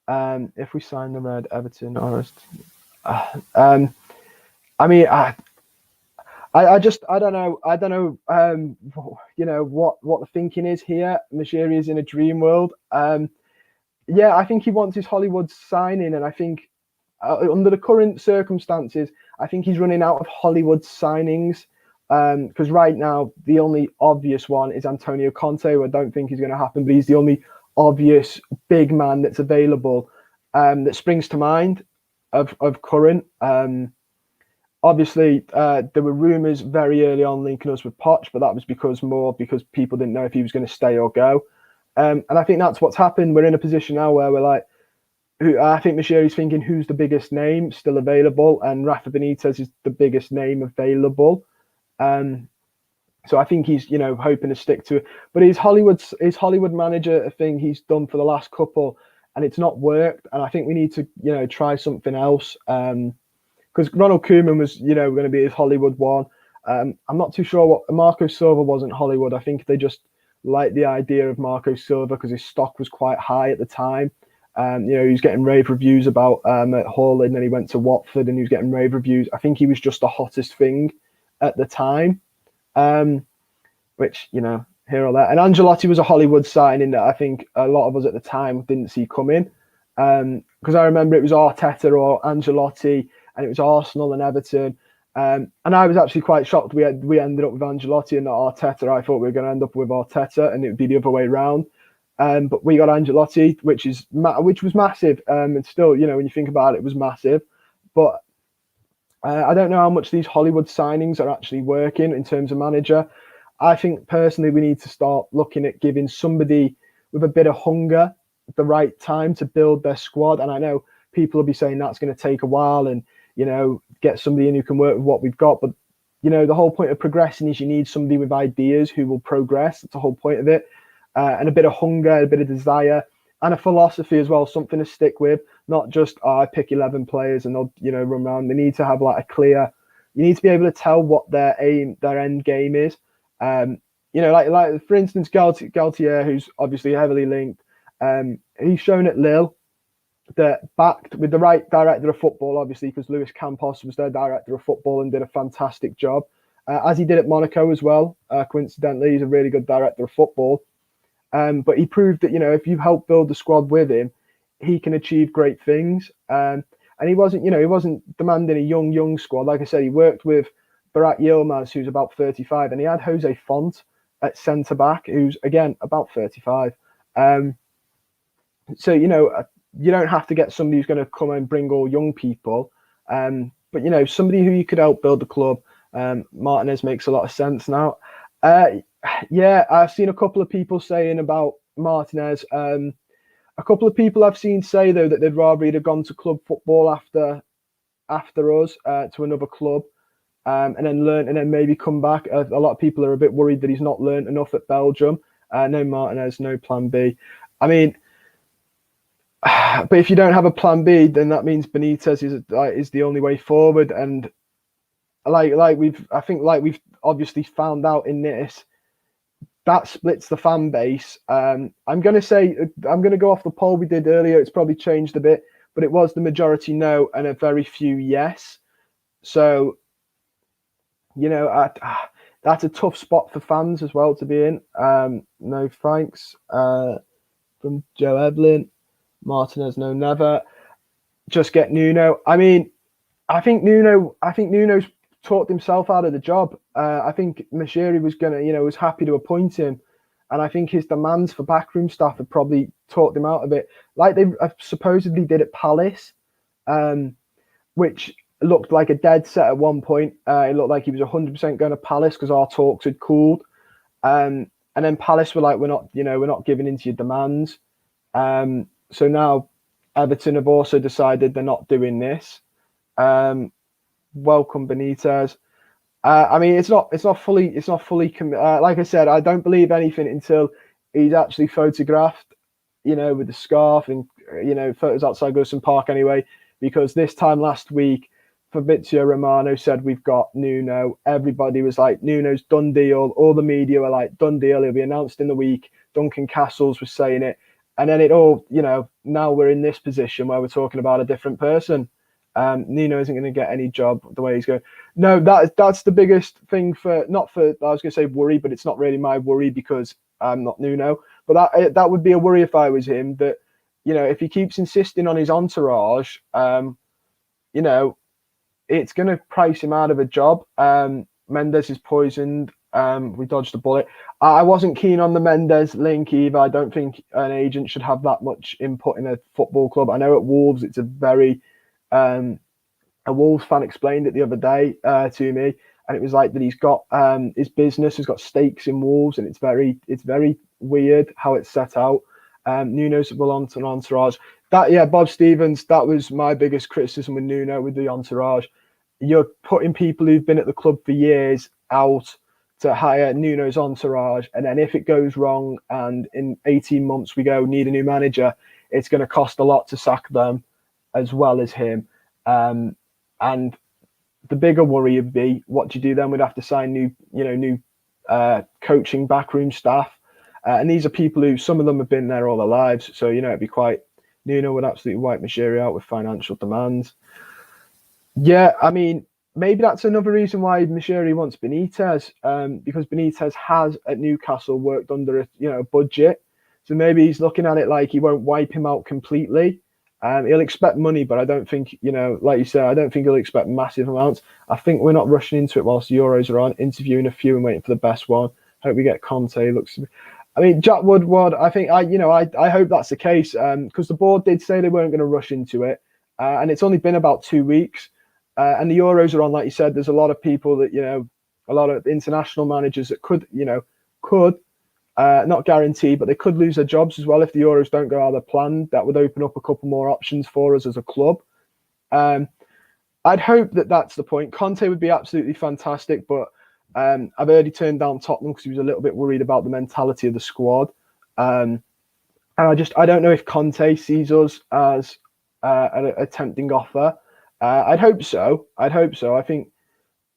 If we sign the red Everton, I don't know. What the thinking is here. Mashiri is in a dream world. Yeah, I think he wants his Hollywood signing, and I think under the current circumstances, I think he's running out of Hollywood signings. Because right now the only obvious one is Antonio Conte, who I don't think is going to happen, but he's the only obvious big man that's available that springs to mind of current. Obviously, there were rumours very early on linking us with Poch, but that was because people didn't know if he was going to stay or go. And I think that's what's happened. We're in a position now where we're like, I think Mashiri's thinking who's the biggest name still available, and Rafa Benitez is the biggest name available. So I think he's hoping to stick to it. But his Hollywood manager a thing he's done for the last couple, and it's not worked. And I think we need to try something else. Because Ronald Koeman was, going to be his Hollywood one. I'm not too sure what Marco Silva wasn't Hollywood. I think they just liked the idea of Marco Silva because his stock was quite high at the time. He was getting rave reviews about at Hull, and then he went to Watford and he was getting rave reviews. I think he was just the hottest thing at the time, which, here or there. And Ancelotti was a Hollywood signing that I think a lot of us at the time didn't see coming. Because I remember it was Arteta or Ancelotti, and it was Arsenal and Everton. And I was actually quite shocked we ended up with Ancelotti and not Arteta. I thought we were going to end up with Arteta and it would be the other way around. But we got Ancelotti, which was massive. And still, when you think about it, it was massive. But I don't know how much these Hollywood signings are actually working in terms of manager. I think personally we need to start looking at giving somebody with a bit of hunger the right time to build their squad. And I know people will be saying that's going to take a while and, get somebody in who can work with what we've got. But, the whole point of progressing is you need somebody with ideas who will progress. That's the whole point of it. And a bit of hunger, a bit of desire, and a philosophy as well, something to stick with, not just, I pick 11 players and they'll, run around. They need to have like you need to be able to tell what their end game is. Like for instance, Galtier, who's obviously heavily linked, he's shown at Lille that backed with the right director of football, obviously, because Luis Campos was their director of football and did a fantastic job, as he did at Monaco as well. Coincidentally, he's a really good director of football. But he proved that, if you help build the squad with him, he can achieve great things. And he wasn't demanding a young squad. Like I said, he worked with Barak Yilmaz, who's about 35, and he had Jose Font at centre back, who's again about 35. So you don't have to get somebody who's going to come and bring all young people, but somebody who you could help build the club. Martinez makes a lot of sense now. Yeah, I've seen a couple of people saying about Martinez. A couple of people I've seen say though that they'd rather he'd have gone to club football after us to another club. And then maybe come back. A lot of people are a bit worried that he's not learned enough at Belgium. No Martinez, no plan B. I mean, but if you don't have a plan B, then that means Benitez is the only way forward. And like we've obviously found out in this, that splits the fan base. I'm going to go off the poll we did earlier. It's probably changed a bit, but it was the majority no and a very few yes. So, that's a tough spot for fans as well to be in. No thanks from Joe Evelyn. Martinez, no, never. Just get Nuno. I mean, I think Nuno's talked himself out of the job. I think Mashiri was happy to appoint him, and I think his demands for backroom staff have probably talked him out of it, like they supposedly did at Palace, which looked like a dead set at one point. It looked like he was 100% going to Palace because our talks had cooled, and then Palace were like, we're not giving in to your demands. So now Everton have also decided they're not doing this. Welcome Benitez. I mean, it's not fully. Like I said, I don't believe anything until he's actually photographed, with the scarf and photos outside Goodison Park anyway. Because this time last week, Fabrizio Romano said we've got Nuno. Everybody was like, Nuno's done deal. All the media were like, done deal. He'll be announced in the week. Duncan Castles was saying it. And then it all, now we're in this position where we're talking about a different person. Nuno isn't going to get any job the way he's going. No, that's the biggest thing for not for I was going to say worry, but it's not really my worry because I'm not Nuno. But that would be a worry if I was him. That if he keeps insisting on his entourage, you know, it's going to price him out of a job. Mendes is poisoned. We dodged the bullet. I wasn't keen on the Mendes link either. I don't think an agent should have that much input in a football club. I know at Wolves it's a Wolves fan explained it the other day to me, and it was like that he's got his business has got stakes in Wolves, and it's very weird how it's set out. Nuno's will on an entourage. Bob Stevens, that was my biggest criticism with Nuno, with the entourage. You're putting people who've been at the club for years out to hire Nuno's entourage, and then if it goes wrong and in 18 months we need a new manager, it's going to cost a lot to sack them as well as him. And the bigger worry would be, what do you do then? We'd have to sign new coaching backroom staff. And these are people who, some of them have been there all their lives. So, it'd be Nuno would absolutely wipe Moshiri out with financial demands. Yeah, I mean, maybe that's another reason why Moshiri wants Benitez, because Benitez has at Newcastle worked under a budget. So maybe he's looking at it like he won't wipe him out completely. He'll expect money, but I don't think, like you said, I don't think he'll expect massive amounts. I think we're not rushing into it whilst the Euros are on, interviewing a few and waiting for the best one. Hope we get Conte. I mean, Jack Woodward, I think, I hope that's the case, because the board did say they weren't going to rush into it. And it's only been about 2 weeks. And the Euros are on, like you said, there's a lot of people that, a lot of international managers that could not guarantee, but they could lose their jobs as well if the Euros don't go how they're planned. That would open up a couple more options for us as a club. I'd hope that that's the point. Conte would be absolutely fantastic, but I've already turned down Tottenham because he was a little bit worried about the mentality of the squad. And I don't know if Conte sees us as a tempting offer. I'd hope so. I think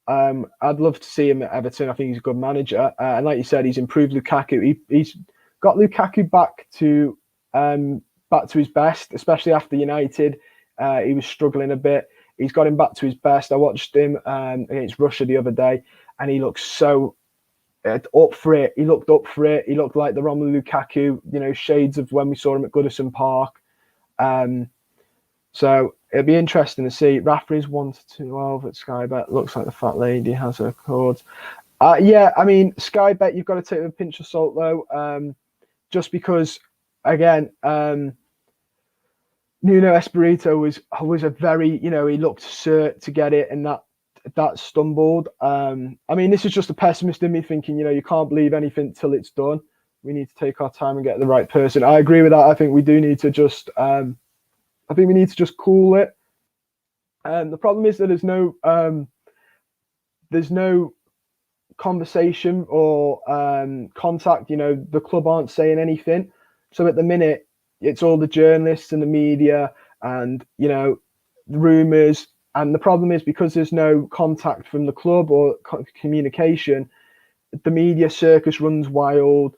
I'd love to see him at Everton. I think he's a good manager. And like you said, he's improved Lukaku. He's got Lukaku back to his best, especially after United. He was struggling a bit. He's got him back to his best. I watched him against Russia the other day, and he looked so up for it. He looked up for it. He looked like the Romelu Lukaku, shades of when we saw him at Goodison Park. So it'll be interesting to see. Rafa is 1-12 at Sky Bet. Looks like the fat lady has her chords. Yeah, I mean, Sky Bet, you've got to take it with a pinch of salt, though. Just because, again, Nuno Espirito was a very, he looked cert to get it, and that stumbled. I mean, this is just a pessimist in me thinking, you can't believe anything till it's done. We need to take our time and get the right person. I agree with that. I think we do need to just... I think we need to just cool it. The problem is that there's no conversation or contact. The club aren't saying anything. So at the minute, it's all the journalists and the media and the rumours. And the problem is, because there's no contact from the club or communication, the media circus runs wild.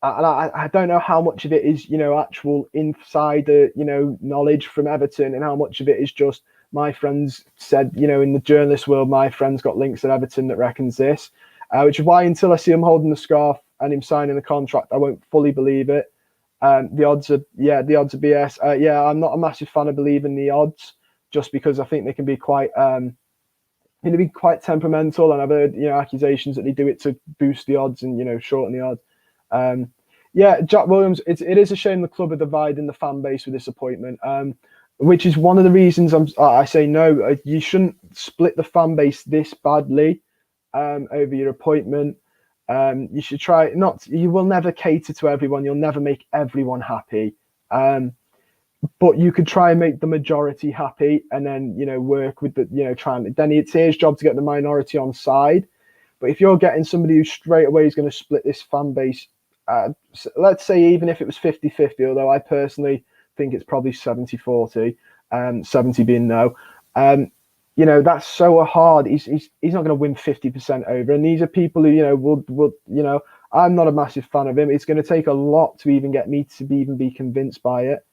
I don't know how much of it is, actual insider, knowledge from Everton, and how much of it is just my friends said, in the journalist world, my friend's got links at Everton that reckons this, which is why until I see him holding the scarf and him signing the contract, I won't fully believe it. The odds are BS. I'm not a massive fan of believing the odds, just because I think they can be quite temperamental, and I've heard, accusations that they do it to boost the odds and, shorten the odds. Jack Williams, it is a shame the club are dividing the fan base with this appointment, which is one of the reasons I say no. You shouldn't split the fan base this badly over your appointment. You should try you will never cater to everyone. You'll never make everyone happy. But you could try and make the majority happy, and then, work with then it's his job to get the minority on side. But if you're getting somebody who straight away is going to split this fan base, let's say even if it was 50-50, although I personally think it's probably 70-40, 70 being no, that's so hard. He's not going to win 50% over. And these are people who, will I'm not a massive fan of him. It's going to take a lot to even get me to even be convinced by it.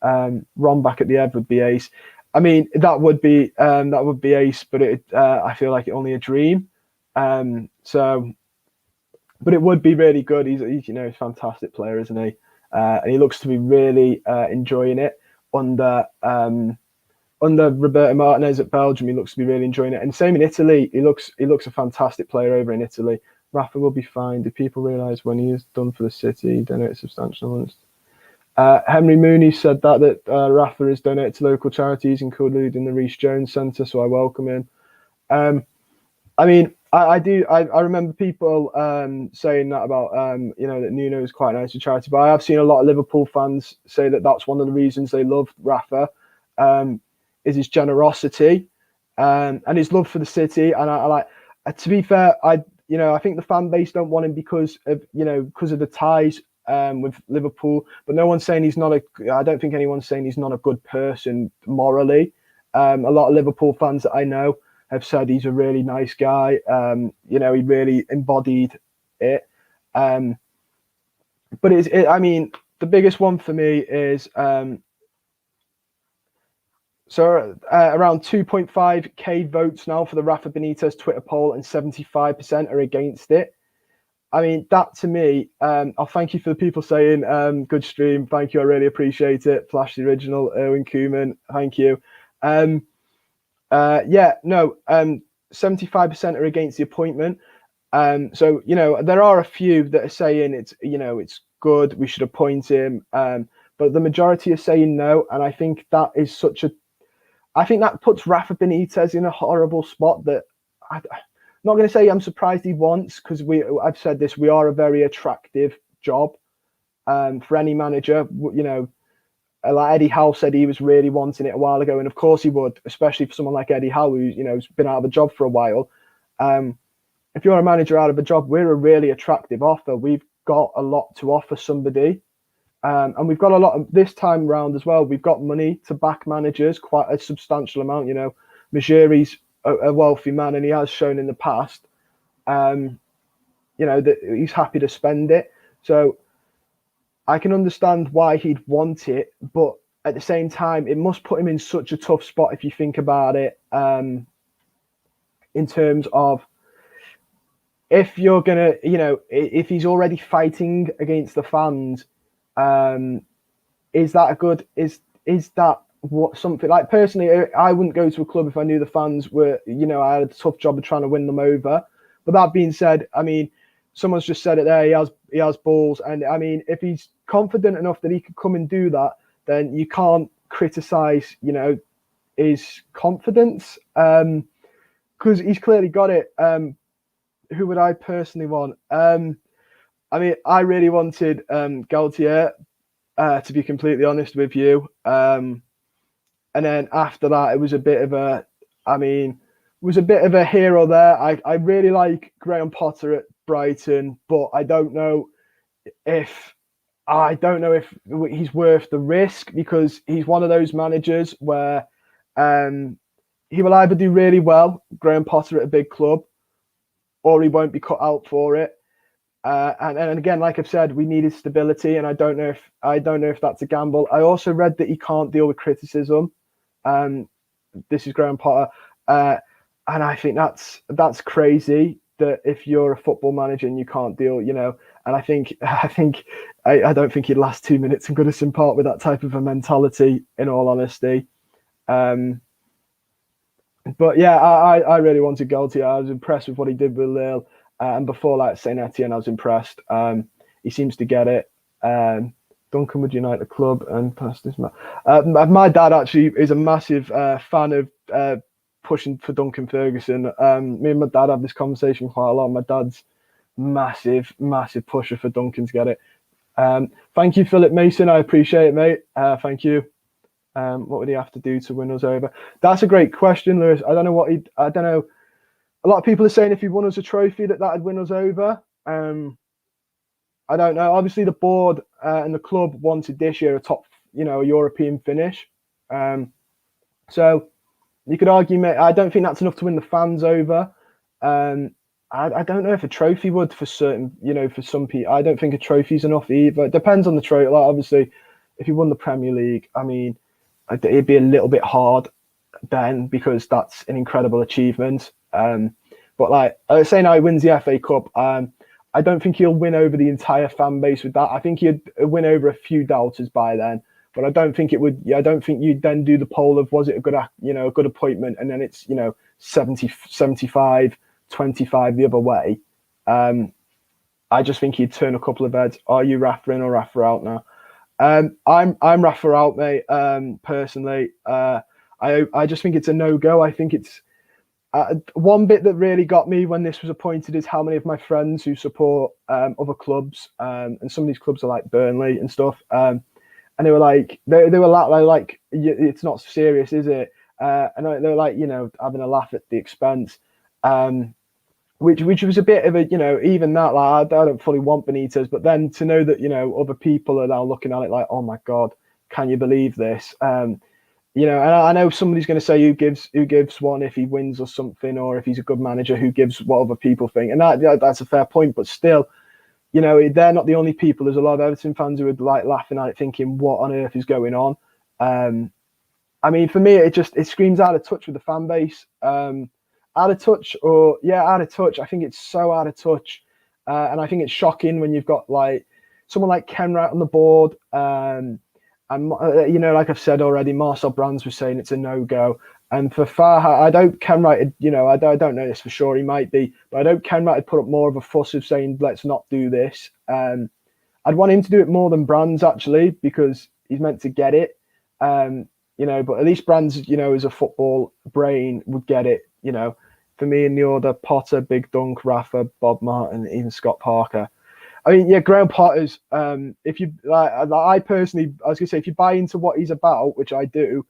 Ron back at the Ed would be ace. I mean, that would be ace, but I feel like it's only a dream. So, but it would be really good. He's he's a fantastic player, isn't he? And he looks to be really enjoying it under Roberto Martinez at Belgium. He looks to be really enjoying it, and same in Italy. He looks a fantastic player over in Italy. Rafa will be fine. Do people realise when he is done for the City, he donated substantial amounts? Henry Mooney said that Rafa is donated to local charities, including the Reece Jones Centre, so I welcome him. I mean, I remember people saying that about that Nuno is quite nice to charity, but I have seen a lot of Liverpool fans say that that's one of the reasons they love Rafa, is his generosity and his love for the city. And I like, to be fair, I think the fan base don't want him because of the ties with Liverpool, but no one's saying he's not I don't think anyone's saying he's not a good person morally. A lot of Liverpool fans that I know have said he's a really nice guy. He really embodied it. But I mean, the biggest one for me is around 2.5k votes now for the Rafa Benitez Twitter poll, and 75% are against it. I mean, that to me, I'll thank you for the people saying good stream. Thank you, I really appreciate it. Flash the original, Erwin Koeman, thank you. 75% are against the appointment. So there are a few that are saying it's good, we should appoint him. But the majority are saying no, and I think that is I think that puts Rafa Benitez in a horrible spot that I'm not going to say I'm surprised he wants, because I've said this, we are a very attractive job for any manager. Like Eddie Howe said, he was really wanting it a while ago, and of course he would, especially for someone like Eddie Howe, who's been out of a job for a while. If you're a manager out of a job, we're a really attractive offer. We've got a lot to offer somebody, and we've got a lot of this time round as well. We've got money to back managers, quite a substantial amount. Majuri's a wealthy man, and he has shown in the past, that he's happy to spend it. So I can understand why he'd want it, but at the same time, it must put him in such a tough spot if you think about it, in terms of if you're gonna, if he's already fighting against the fans, is that a good? Is that what something like? Personally, I wouldn't go to a club if I knew the fans were, I had a tough job of trying to win them over. But that being said, I mean, someone's just said it there. He has balls, and I mean, if he's confident enough that he could come and do that, then you can't criticize, his confidence, because he's clearly got it. Who would I personally want? I mean, I really wanted Galtier, to be completely honest with you. And then after that, it was a bit of a hero there. I really like Graham Potter at Brighton, but I don't know if he's worth the risk, because he's one of those managers where he will either do really well, Graham Potter at a big club, or he won't be cut out for it. And again, like I've said, we needed stability, and I don't know if that's a gamble. I also read that he can't deal with criticism. This is Graham Potter, and I think that's crazy. That if you're a football manager and you can't deal, and I don't think he'd last 2 minutes in Goodison Park with that type of a mentality, in all honesty. But yeah, I really wanted Galtier. I was impressed with what he did with Lille, and before that, Saint Etienne, I was impressed. He seems to get it. Duncan would unite the club and pass this. My dad actually is a massive fan of pushing for Duncan Ferguson. Me and my dad have this conversation quite a lot. My dad's massive pusher for Duncan to get it. Thank you, Philip Mason. I appreciate it, mate. Thank you. What would he have to do to win us over? That's a great question, Lewis. I don't know. A lot of people are saying if he won us a trophy, that'd win us over. I don't know. Obviously, the board and the club wanted this year a top, a European finish. So you could argue, mate, I don't think that's enough to win the fans over. I don't know if a trophy would for certain, for some people. I don't think a trophy's enough either. It depends on the trophy. Like, obviously, if you won the Premier League, I mean, it'd be a little bit hard. then, because that's an incredible achievement. But like say now he wins the FA Cup, I don't think he'll win over the entire fan base with that. I think he'd win over a few doubters by then, but I don't think it would. I don't think you'd then do the poll of was it a good, a good appointment, and then it's 70, 75, 25 the other way. I just think he'd turn a couple of heads. Are you Rafa in or Rafa out now? I'm Rafa out, mate. Personally, I just think it's a no-go. I think it's one bit that really got me when this was appointed is how many of my friends who support other clubs, and some of these clubs are like Burnley and stuff, and they were like, they were like, it's not serious, is it? And they were like, having a laugh at the expense, which was a bit of a, even that, like, I don't fully want Benitez, but then to know that, other people are now looking at it like, oh my God, can you believe this? And I know somebody's going to say who gives one if he wins or something, or if he's a good manager, who gives what other people think. And that's a fair point, but still, they're not the only people. There's a lot of Everton fans who are like laughing at it, thinking, what on earth is going on? I mean, for me, it screams out of touch with the fan base. Out of touch. I think it's so out of touch. And I think it's shocking when you've got like someone like Ken Wright on the board. And like I've said already, Marcel Brands was saying it's a no-go. And for Farha, Ken Wright, I don't know this for sure, he might be, but Ken Wright had put up more of a fuss of saying, let's not do this. I'd want him to do it more than Brands, actually, because he's meant to get it. But at least Brands, as a football brain, would get it. For me in the order: Potter, Big Dunk, Rafa, Bob Martin, even Scott Parker. I mean, yeah, Graham Potter's. If you like, I personally, I was gonna say, if you buy into what he's about, which I do,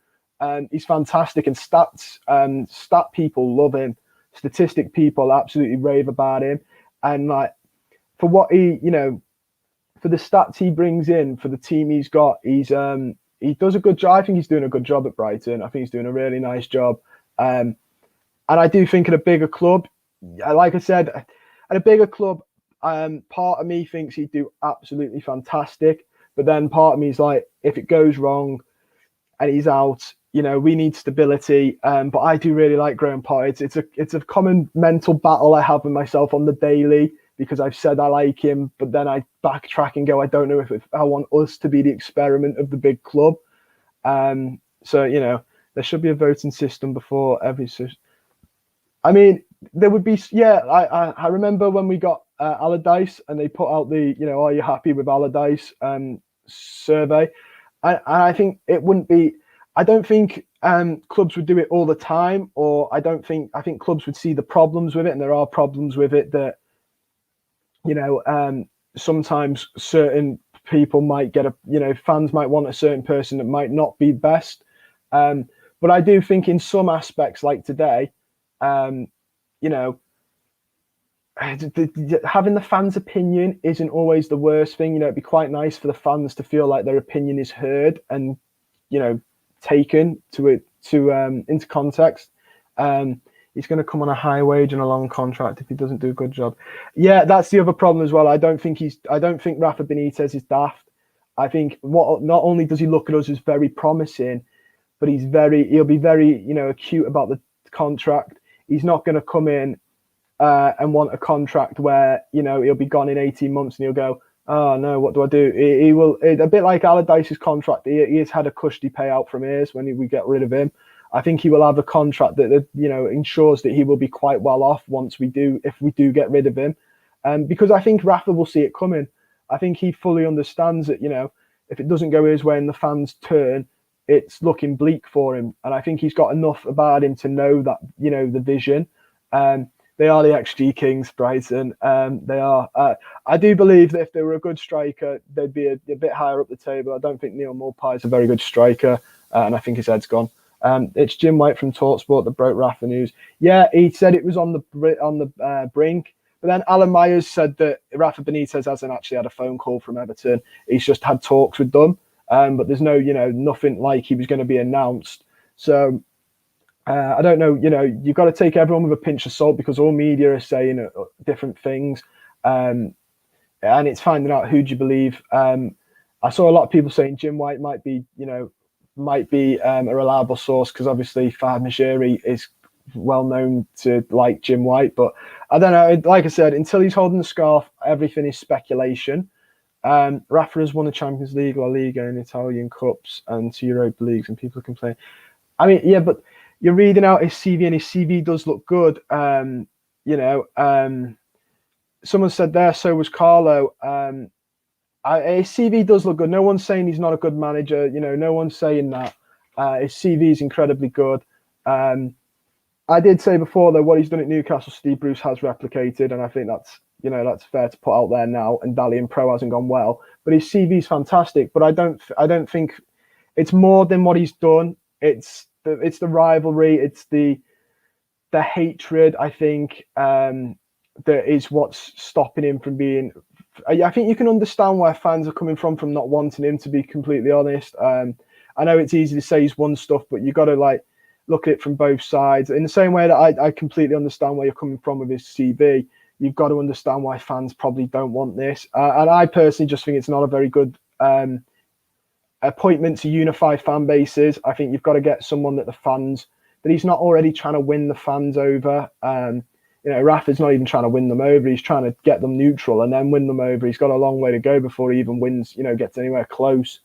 he's fantastic. And stat people love him. Statistic people absolutely rave about him. And like, for what he, for the stats he brings in for the team he's got, he does a good job. I think he's doing a good job at Brighton. I think he's doing a really nice job. And I do think at a bigger club, like I said, at a bigger club, part of me thinks he'd do absolutely fantastic. But then part of me is like, if it goes wrong and he's out, we need stability. But I do really like Graham Potter. It's a common mental battle I have with myself on the daily, because I've said I like him, but then I backtrack and go, I don't know if I want us to be the experiment of the big club. So, there should be a voting system before every. I mean, there would be, I remember when we got Allardyce and they put out the, are you happy with Allardyce survey? And I think it wouldn't be, I don't think clubs would do it all the time, or I think clubs would see the problems with it, and there are problems with it that, sometimes certain people might get fans might want a certain person that might not be best. But I do think in some aspects, like today, having the fans' opinion isn't always the worst thing. It'd be quite nice for the fans to feel like their opinion is heard and, taken into context. He's going to come on a high wage and a long contract if he doesn't do a good job. Yeah, that's the other problem as well. I don't think Rafa Benitez is daft. I think not only does he look at us as very promising, but he'll be very, acute about the contract. He's not going to come in and want a contract where, he'll be gone in 18 months and he'll go, oh no, what do I do? He will, a bit like Allardyce's contract. He has had a cushy payout from Ayers when we get rid of him. I think he will have a contract that ensures that he will be quite well off if we do get rid of him. Because I think Rafa will see it coming. I think he fully understands that, if it doesn't go his way and the fans turn, it's looking bleak for him. And I think he's got enough about him to know that, the vision. They are the XG Kings, Brighton. They are. I do believe that if they were a good striker, they'd be a bit higher up the table. I don't think Neil Maupay is a very good striker, and I think his head's gone. It's Jim White from TalkSport that broke Rafa news. Yeah, he said it was on the brink. But then Alan Myers said that Rafa Benitez hasn't actually had a phone call from Everton. He's just had talks with them. But there's no, nothing like he was going to be announced. So I don't know, you've got to take everyone with a pinch of salt, because all media are saying different things. And it's finding out who do you believe. I saw a lot of people saying Jim White might be, might be a reliable source, because obviously Fahad Mejri is well known to like Jim White, but I don't know. Like I said, until he's holding the scarf, everything is speculation. Rafa has won the Champions League, La Liga, and Italian Cups, and 2 Europa Leagues, and people are complaining. I mean, yeah, but you're reading out his CV, and his CV does look good. Someone said there, so was Carlo. His CV does look good. No one's saying he's not a good manager. No one's saying that. His CV is incredibly good. I did say before, though, what he's done at Newcastle, Steve Bruce has replicated, and I think that's fair to put out there now. And Dalian Pro hasn't gone well, but his CV is fantastic. But I don't think it's more than what he's done. It's the rivalry. It's the hatred. I think that is what's stopping him from being. I think you can understand where fans are coming from not wanting him, to be completely honest. I know it's easy to say he's won stuff, but you got to look at it from both sides. In the same way that I completely understand where you're coming from with his CV, you've got to understand why fans probably don't want this. And I personally just think it's not a very good appointment to unify fan bases. I think you've got to get someone that he's not already trying to win the fans over. Rafa's not even trying to win them over. He's trying to get them neutral and then win them over. He's got a long way to go before he even wins, gets anywhere close.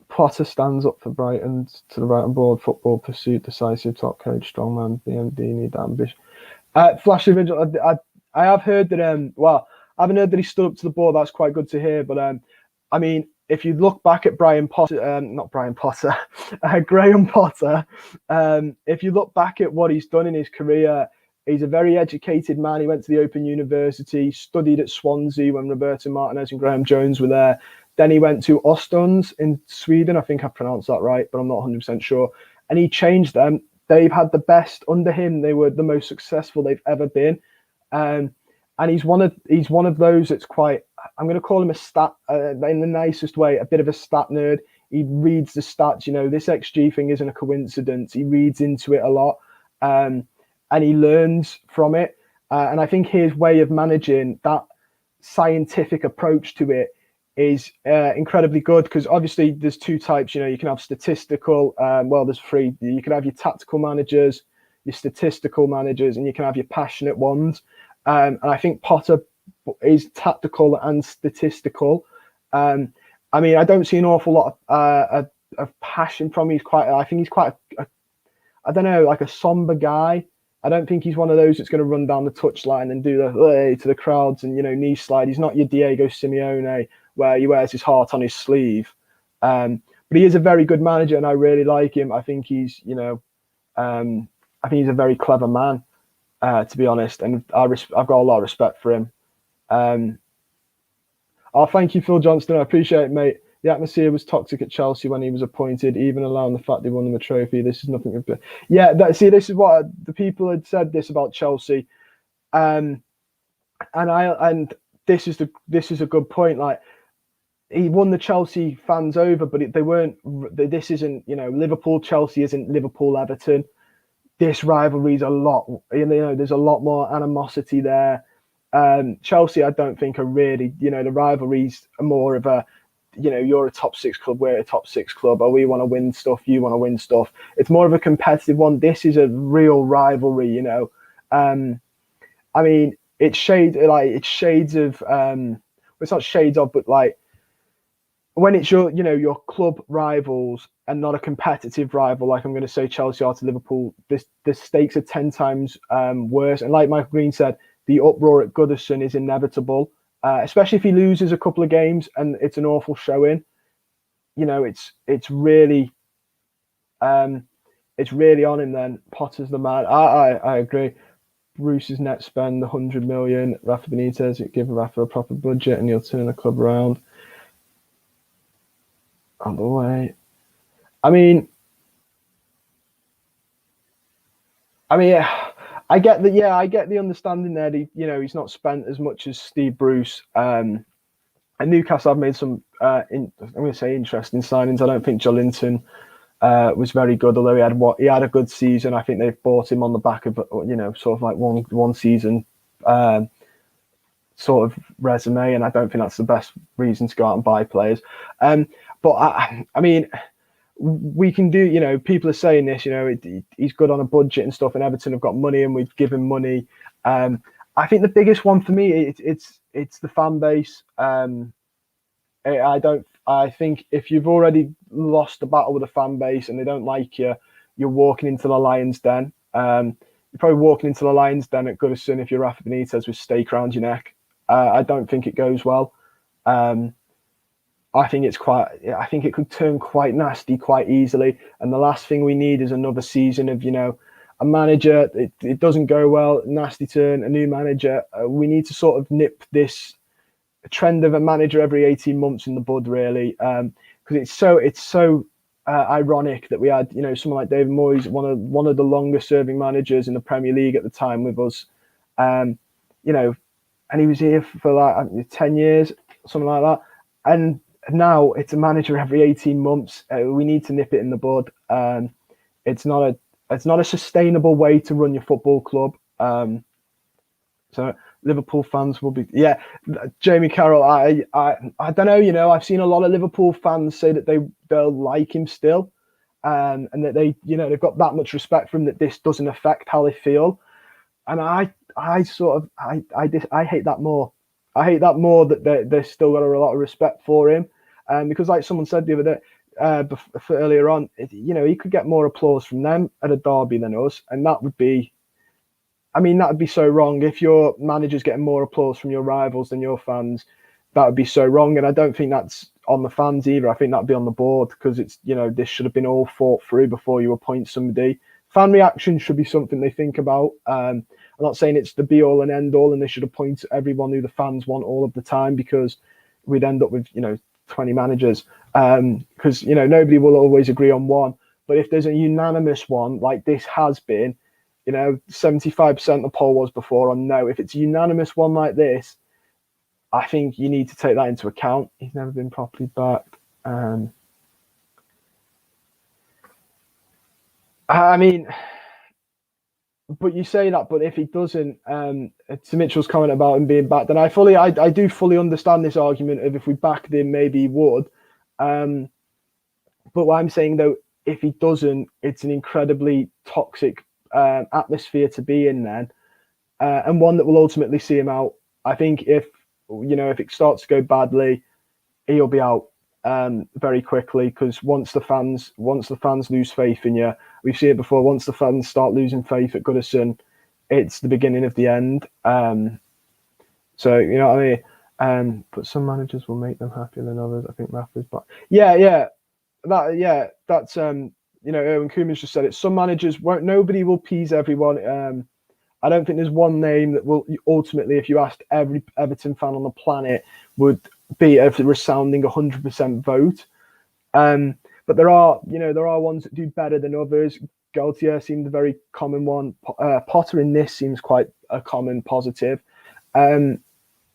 Potter stands up for Brighton, to the Brighton board, football pursuit, decisive, top coach, strongman, BMD, need ambition. Flash of I have heard that, I haven't heard that he stood up to the board. That's quite good to hear. But, I mean, if you look back at Graham Potter, if you look back at what he's done in his career, he's a very educated man. He went to the Open University, studied at Swansea when Roberto Martinez and Graham Jones were there. Then he went to Östersund in Sweden. I think I pronounced that right, but I'm not 100% sure. And he changed them. They've had the best under him. They were the most successful they've ever been. And he's one of those that's quite, I'm going to call him a stat, in the nicest way, a bit of a stat nerd. He reads the stats. This XG thing isn't a coincidence. He reads into it a lot, and he learns from it. And I think his way of managing, that scientific approach to it, is incredibly good, because obviously there's 2 types. You can have statistical, there's 3. You can have your tactical managers, your statistical managers, and you can have your passionate ones. And I think Potter is tactical and statistical. I mean, I don't see an awful lot of passion from him. I think he's quite I don't know, like a somber guy. I don't think he's one of those that's going to run down the touchline and do the hey to the crowds and knee slide. He's not your Diego Simeone, where he wears his heart on his sleeve. But he is a very good manager, and I really like him. I think he's I think he's a very clever man, to be honest, and I've got a lot of respect for him. Thank you, Phil Johnston. I appreciate it, mate. The atmosphere was toxic at Chelsea when he was appointed, even allowing the fact they won them a trophy. This is nothing. This is what the people had said this about Chelsea, and this is a good point. Like, he won the Chelsea fans over, but they weren't. This isn't Liverpool. Chelsea isn't Liverpool Everton. This rivalry is a lot. There's a lot more animosity there. Chelsea, I don't think are really. The rivalries are more of a. You're a top 6 club, we're a top 6 club. Oh, we want to win stuff, you want to win stuff. It's more of a competitive one. This is a real rivalry, I mean, it's shades of it's not shades of, but like when it's your club rivals and not a competitive rival, like I'm going to say Chelsea are to Liverpool, the stakes are 10 times worse. And like Michael Green said, the uproar at Goodison is inevitable. Especially if he loses a couple of games and it's an awful showing, it's really on him. Then Potter's the man. I agree. Bruce's net spend 100 million. Rafa Benitez, give Rafa a proper budget and he'll turn the club around. On the way. I mean, I get the understanding there that he's not spent as much as Steve Bruce. And Newcastle have made some I'm going to say interesting signings. I don't think Joelinton was very good, although he had a good season. I think they've bought him on the back of sort of like one season sort of resume, and I don't think that's the best reason to go out and buy players. but I mean, we can do. You know, people are saying this. You know, he's good on a budget and stuff, and Everton have got money, and we've given money. I think the biggest one for me, it's the fan base. I think if you've already lost the battle with the fan base and they don't like you, you're walking into the lion's den. You're probably walking into the lion's den at Goodison if you're Rafa Benitez with stake around your neck. I don't think it goes well. I think it could turn quite nasty quite easily. And the last thing we need is another season of, a manager, it doesn't go well, nasty turn, a new manager. We need to sort of nip this trend of a manager every 18 months in the bud, really, because it's so ironic that we had, someone like David Moyes, one of the longest serving managers in the Premier League at the time with us, and he was here for like 10 years, something like that, and now it's a manager every 18 months. We need to nip it in the bud. It's not a sustainable way to run your football club. So Liverpool fans will be, Jamie Carroll. I don't know. I've seen a lot of Liverpool fans say that they'll like him still, and that they've got that much respect for him that this doesn't affect how they feel. And I hate that more. I hate that more that they still got a lot of respect for him, because like someone said the other day, earlier on, he could get more applause from them at a derby than us, and that would be so wrong. If your manager's getting more applause from your rivals than your fans, that would be so wrong. And I don't think that's on the fans either. I think that'd be on the board, because it's, this should have been all thought through before you appoint somebody. Fan reaction should be something they think about. I'm not saying it's the be all and end all, and they should appoint everyone who the fans want all of the time, because we'd end up with, 20 managers. Because, nobody will always agree on one. But if there's a unanimous one, like this has been, 75% the poll was before on no. If it's a unanimous one like this, I think you need to take that into account. He's never been properly backed. But you say that, but if he doesn't, to Mitchell's comment about him being backed, then I do fully understand this argument of if we backed him, maybe he would. But what I'm saying, though, if he doesn't, it's an incredibly toxic atmosphere to be in then, and one that will ultimately see him out. I think if it starts to go badly, he'll be out very quickly, because once the fans lose faith in you, we've seen it before. Once the fans start losing faith at Goodison, it's the beginning of the end. So you know what I mean. But some managers will make them happier than others. I think Rafa's back. That's Erwin Koeman's just said it. Some managers won't. Nobody will please everyone. I don't think there's one name that will ultimately, if you asked every Everton fan on the planet, would be a resounding 100% vote. But there are ones that do better than others. Galtier seemed a very common one. Potter in this seems quite a common positive. And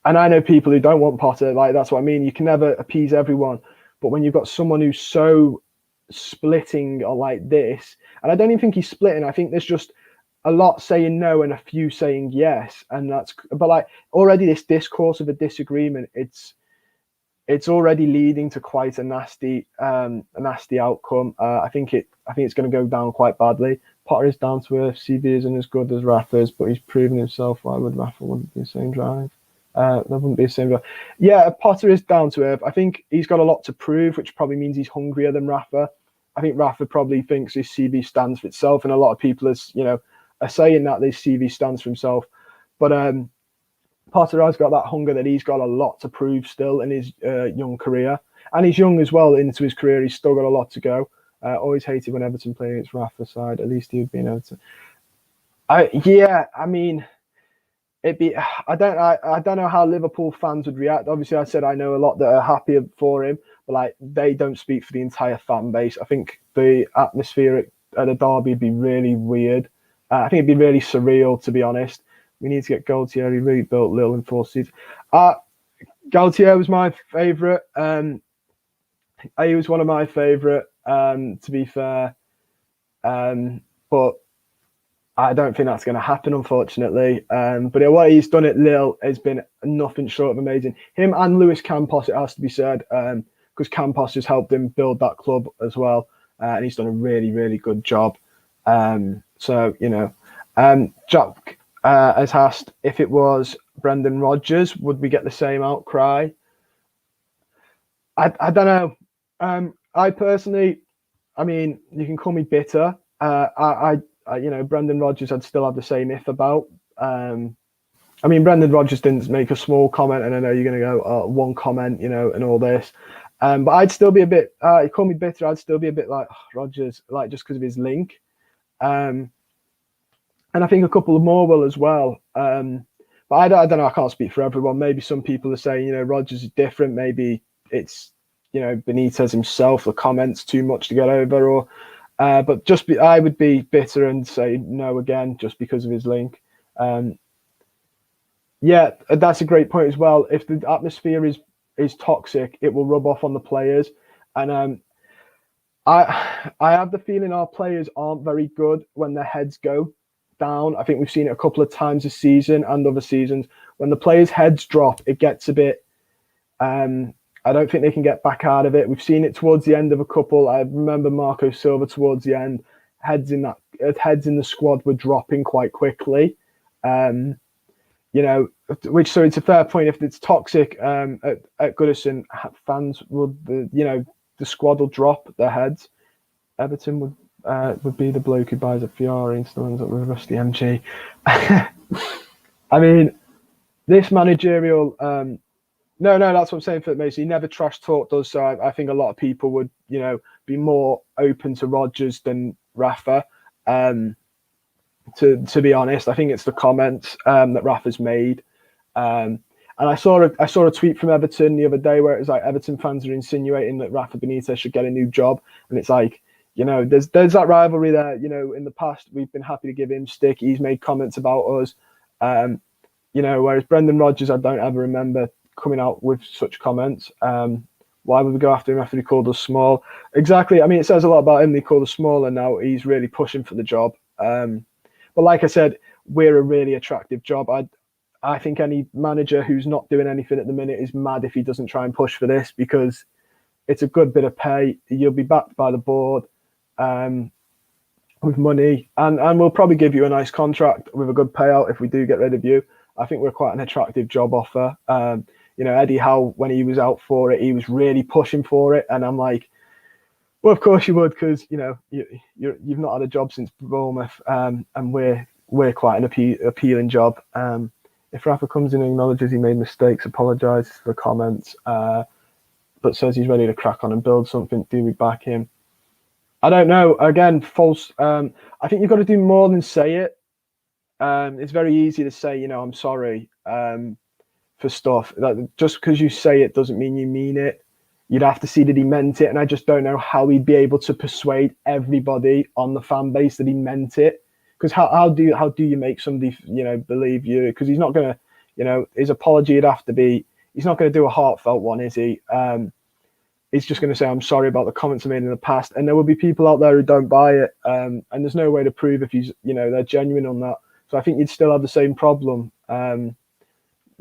I know people who don't want Potter. Like, that's what I mean. You can never appease everyone. But when you've got someone who's so splitting or like this, and I don't even think he's splitting. I think there's just a lot saying no and a few saying yes, and but like already this discourse of a disagreement, it's already leading to quite a nasty outcome. I think it's going to go down quite badly. Potter is down to earth. CV isn't as good as Rafa's, but he's proven himself. Why would Rafa wouldn't be the same drive? There wouldn't be the same drive. Yeah, Potter is down to earth. I think he's got a lot to prove, which probably means he's hungrier than Rafa. I think Rafa probably thinks his CV stands for itself, and a lot of people are saying that his CV stands for himself. But Potter has got that hunger that he's got a lot to prove still in his young career. And he's young as well into his career. He's still got a lot to go. Always hated when Everton played against Rafa's side. At least he would be able to. I don't know how Liverpool fans would react. Obviously, I said I know a lot that are happy for him, but like they don't speak for the entire fan base. I think the atmosphere at a derby would be really weird. I think it'd be really surreal, to be honest. We need to get Galtier. He really built Lille in 4 seasons. Galtier was my favourite. He was one of my favourite, to be fair. But I don't think that's going to happen, unfortunately. But what he's done at Lille has been nothing short of amazing. Him and Luis Campos, it has to be said, because Campos has helped him build that club as well, and he's done a really, really good job. So, Jack has asked if it was Brendan Rodgers, would we get the same outcry? I don't know. I personally, I mean, you can call me bitter. Brendan Rodgers, I'd still have the same if about. I mean, Brendan Rodgers didn't make a small comment, and I know you're going to go, one comment, and all this. But I'd still be a bit, you call me bitter, I'd still be a bit like, Rodgers, like, just because of his link. And I think a couple of more will as well. But I don't know, I can't speak for everyone. Maybe some people are saying, Rodgers is different. Maybe it's, Benitez himself, the comments too much to get over, or, but I would be bitter and say no again, just because of his link. Yeah, that's a great point as well. If the atmosphere is toxic, it will rub off on the players. And I have the feeling our players aren't very good when their heads go down. I think we've seen it a couple of times this season and other seasons. When the players' heads drop, it gets a bit. I don't think they can get back out of it. We've seen it towards the end of a couple. I remember Marco Silva towards the end. Heads in the squad were dropping quite quickly. So it's a fair point. If it's toxic at Goodison, fans would, the squad will drop their heads. Everton would be the bloke who buys a Fiore and still ends up with a rusty MG. I mean, this managerial, no, that's what I'm saying for Mason. He never trash talked us, so I think a lot of people would, be more open to Rodgers than Rafa. To be honest, I think it's the comments that Rafa's made. And I saw a tweet from Everton the other day where it was like Everton fans are insinuating that Rafa Benitez should get a new job, and it's like, there's that rivalry there. In the past we've been happy to give him stick. He's made comments about us. Whereas Brendan Rodgers, I don't ever remember coming out with such comments. Why would we go after him after he called us small? Exactly. I mean, it says a lot about him. He called us small, and now he's really pushing for the job. But like I said, we're a really attractive job. I think any manager who's not doing anything at the minute is mad if he doesn't try and push for this, because it's a good bit of pay. You'll be backed by the board with money, and we'll probably give you a nice contract with a good payout if we do get rid of you. I think we're quite an attractive job offer. Eddie Howe, when he was out for it, he was really pushing for it, and I'm like, well, of course you would, because you've not had a job since Bournemouth, and we're quite an appealing job. If Rafa comes in and acknowledges he made mistakes, apologises for the comments, but says he's ready to crack on and build something, do we back him? I don't know. Again, false. I think you've got to do more than say it. It's very easy to say, I'm sorry for stuff. Just because you say it doesn't mean you mean it. You'd have to see that he meant it, and I just don't know how he'd be able to persuade everybody on the fan base that he meant it. Because how do you make somebody believe you? Because he's not gonna, his apology would have to be. He's not going to do a heartfelt one, is he? He's just going to say, "I'm sorry about the comments I made in the past," and there will be people out there who don't buy it. And there's no way to prove if he's, they're genuine on that. So I think you'd still have the same problem.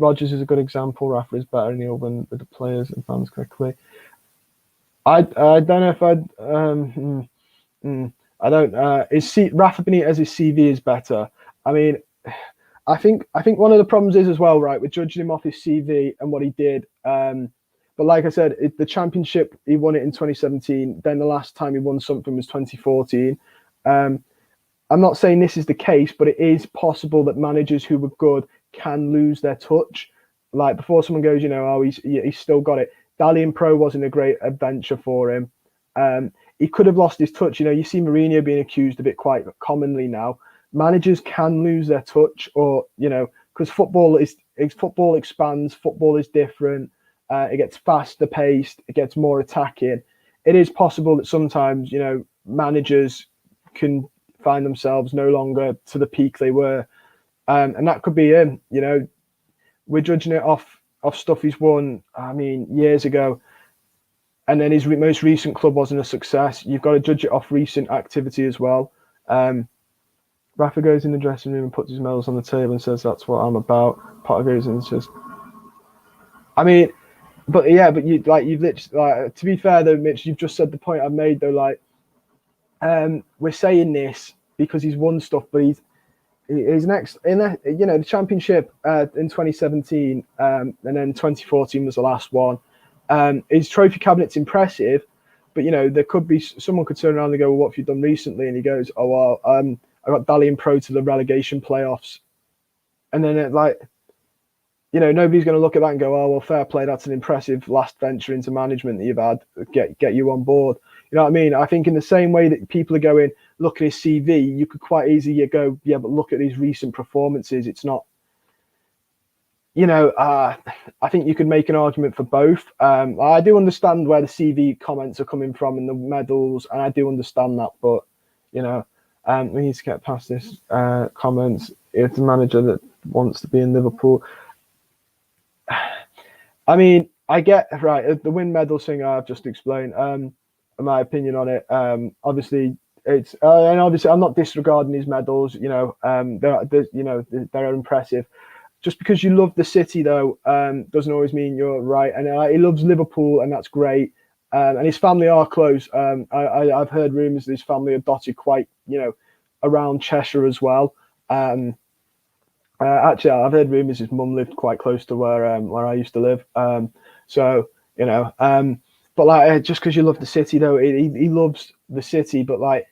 Rodgers is a good example. Rafa is better, and he'll win with the players and fans quickly. I don't know if I'd. I don't. Rafa Benitez's CV is better. I mean, I think one of the problems is as well, right? We're judging him off his CV and what he did. But like I said, the championship, he won it in 2017. Then the last time he won something was 2014. I'm not saying this is the case, but it is possible that managers who were good can lose their touch. Like before someone goes, he's still got it. Dalian Pro wasn't a great adventure for him. He could have lost his touch. You see Mourinho being accused of it quite commonly now. Managers can lose their touch, or because football expands, football is different. It gets faster paced, it gets more attacking. It is possible that sometimes managers can find themselves no longer to the peak they were, and that could be him. We're judging it off stuff he's won. I mean, years ago. And then his most recent club wasn't a success. You've got to judge it off recent activity as well. Rafa goes in the dressing room and puts his medals on the table and says, "That's what I'm about." Potter goes in and says, I mean, but yeah, but you've literally, to be fair though, Mitch, you've just said the point I made though. We're saying this because he's won stuff, but he's next in the championship in 2017, and then 2014 was the last one. His trophy cabinet's impressive, but there could be someone could turn around and go, well, what have you done recently? And he goes, oh well, I got Dalian Pro to the relegation playoffs, and then nobody's going to look at that and go, oh well, fair play, that's an impressive last venture into management that you've had. Get you on board. You know what I mean? I think in the same way that people are going, look at his CV, you could quite easily go, yeah, but look at his recent performances. It's not, I think you could make an argument for both. I do understand where the CV comments are coming from and the medals, and I do understand that, but, we need to get past this comments. It's a manager that wants to be in Liverpool. I mean, I get, right, the win medal thing I've just explained. My opinion on it. Obviously, it's and obviously I'm not disregarding his medals. They're impressive. Just because you love the city, though, doesn't always mean you're right. And he loves Liverpool, and that's great. And his family are close. I've heard rumours that his family are dotted quite, around Cheshire as well. Actually, I've heard rumours his mum lived quite close to where I used to live. But just because you love the city, though, he loves the city. But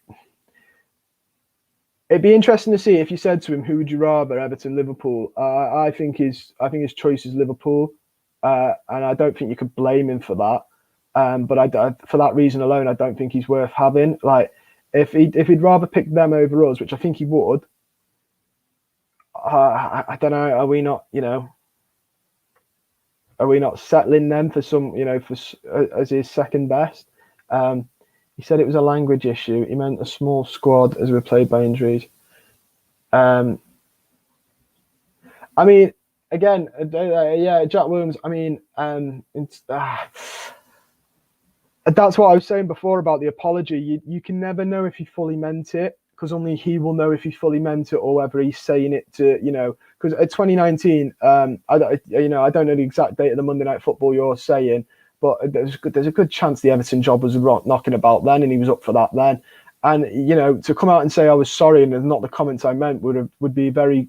it'd be interesting to see if you said to him, "Who would you rather, Everton, Liverpool?" I think his choice is Liverpool, and I don't think you could blame him for that. But for that reason alone, I don't think he's worth having. If he'd rather pick them over us, which I think he would, I don't know. Are we not? Are we not settling them for some, as his second best? He said it was a language issue. He meant a small squad as we're plagued by injuries. I mean, again, Jack Williams. I mean, that's what I was saying before about the apology. You can never know if he fully meant it, because only he will know if he fully meant it or whether he's saying it to, because at 2019, I don't know the exact date of the Monday Night Football you're saying, but there's a good chance the Everton job was knocking about then, and he was up for that then. And, to come out and say I was sorry and not the comments I meant would be a very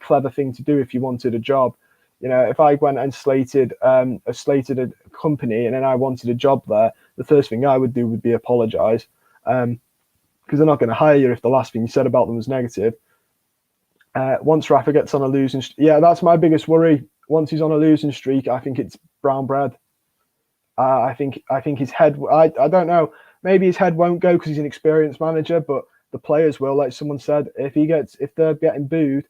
clever thing to do if you wanted a job. If I went and slated a company and then I wanted a job there, the first thing I would do would be apologise. Because they're not going to hire you if the last thing you said about them was negative. Once Rafa gets on a losing that's my biggest worry. Once he's on a losing streak, I think it's brown bread. I think his head, I don't know, maybe his head won't go because he's an experienced manager, but the players will. Like someone said, if they're getting booed,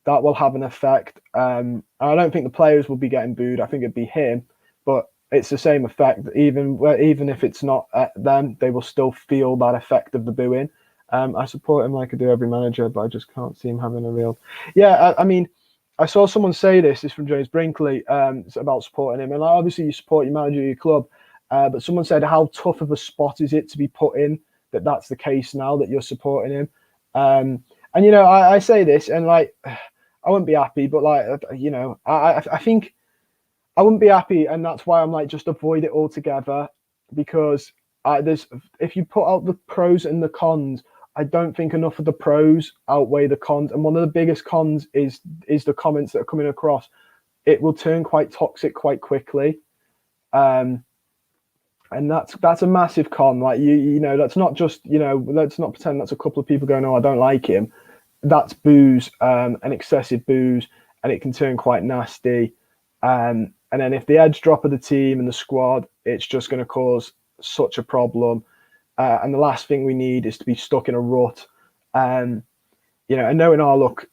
that will have an effect. I don't think the players will be getting booed. I think it'd be him, but it's the same effect. Even if it's not them, they will still feel that effect of the booing. I support him like I do every manager, but I just can't see him having a real. Yeah, I mean, I saw someone say this from James Brinkley about supporting him, and obviously you support your manager, your club, but someone said how tough of a spot is it to be put in that's the case now that you're supporting him. And I say this and I wouldn't be happy, but I think. I wouldn't be happy, and that's why I'm just avoid it altogether, because if you put out the pros and the cons, I don't think enough of the pros outweigh the cons, and one of the biggest cons is the comments that are coming across. It will turn quite toxic quite quickly, and that's a massive con. That's not just let's not pretend that's a couple of people going, oh, I don't like him. That's booze, and excessive booze, and it can turn quite nasty. And then if the edge drop of the team and the squad, it's just going to cause such a problem. And the last thing we need is to be stuck in a rut. And knowing our luck,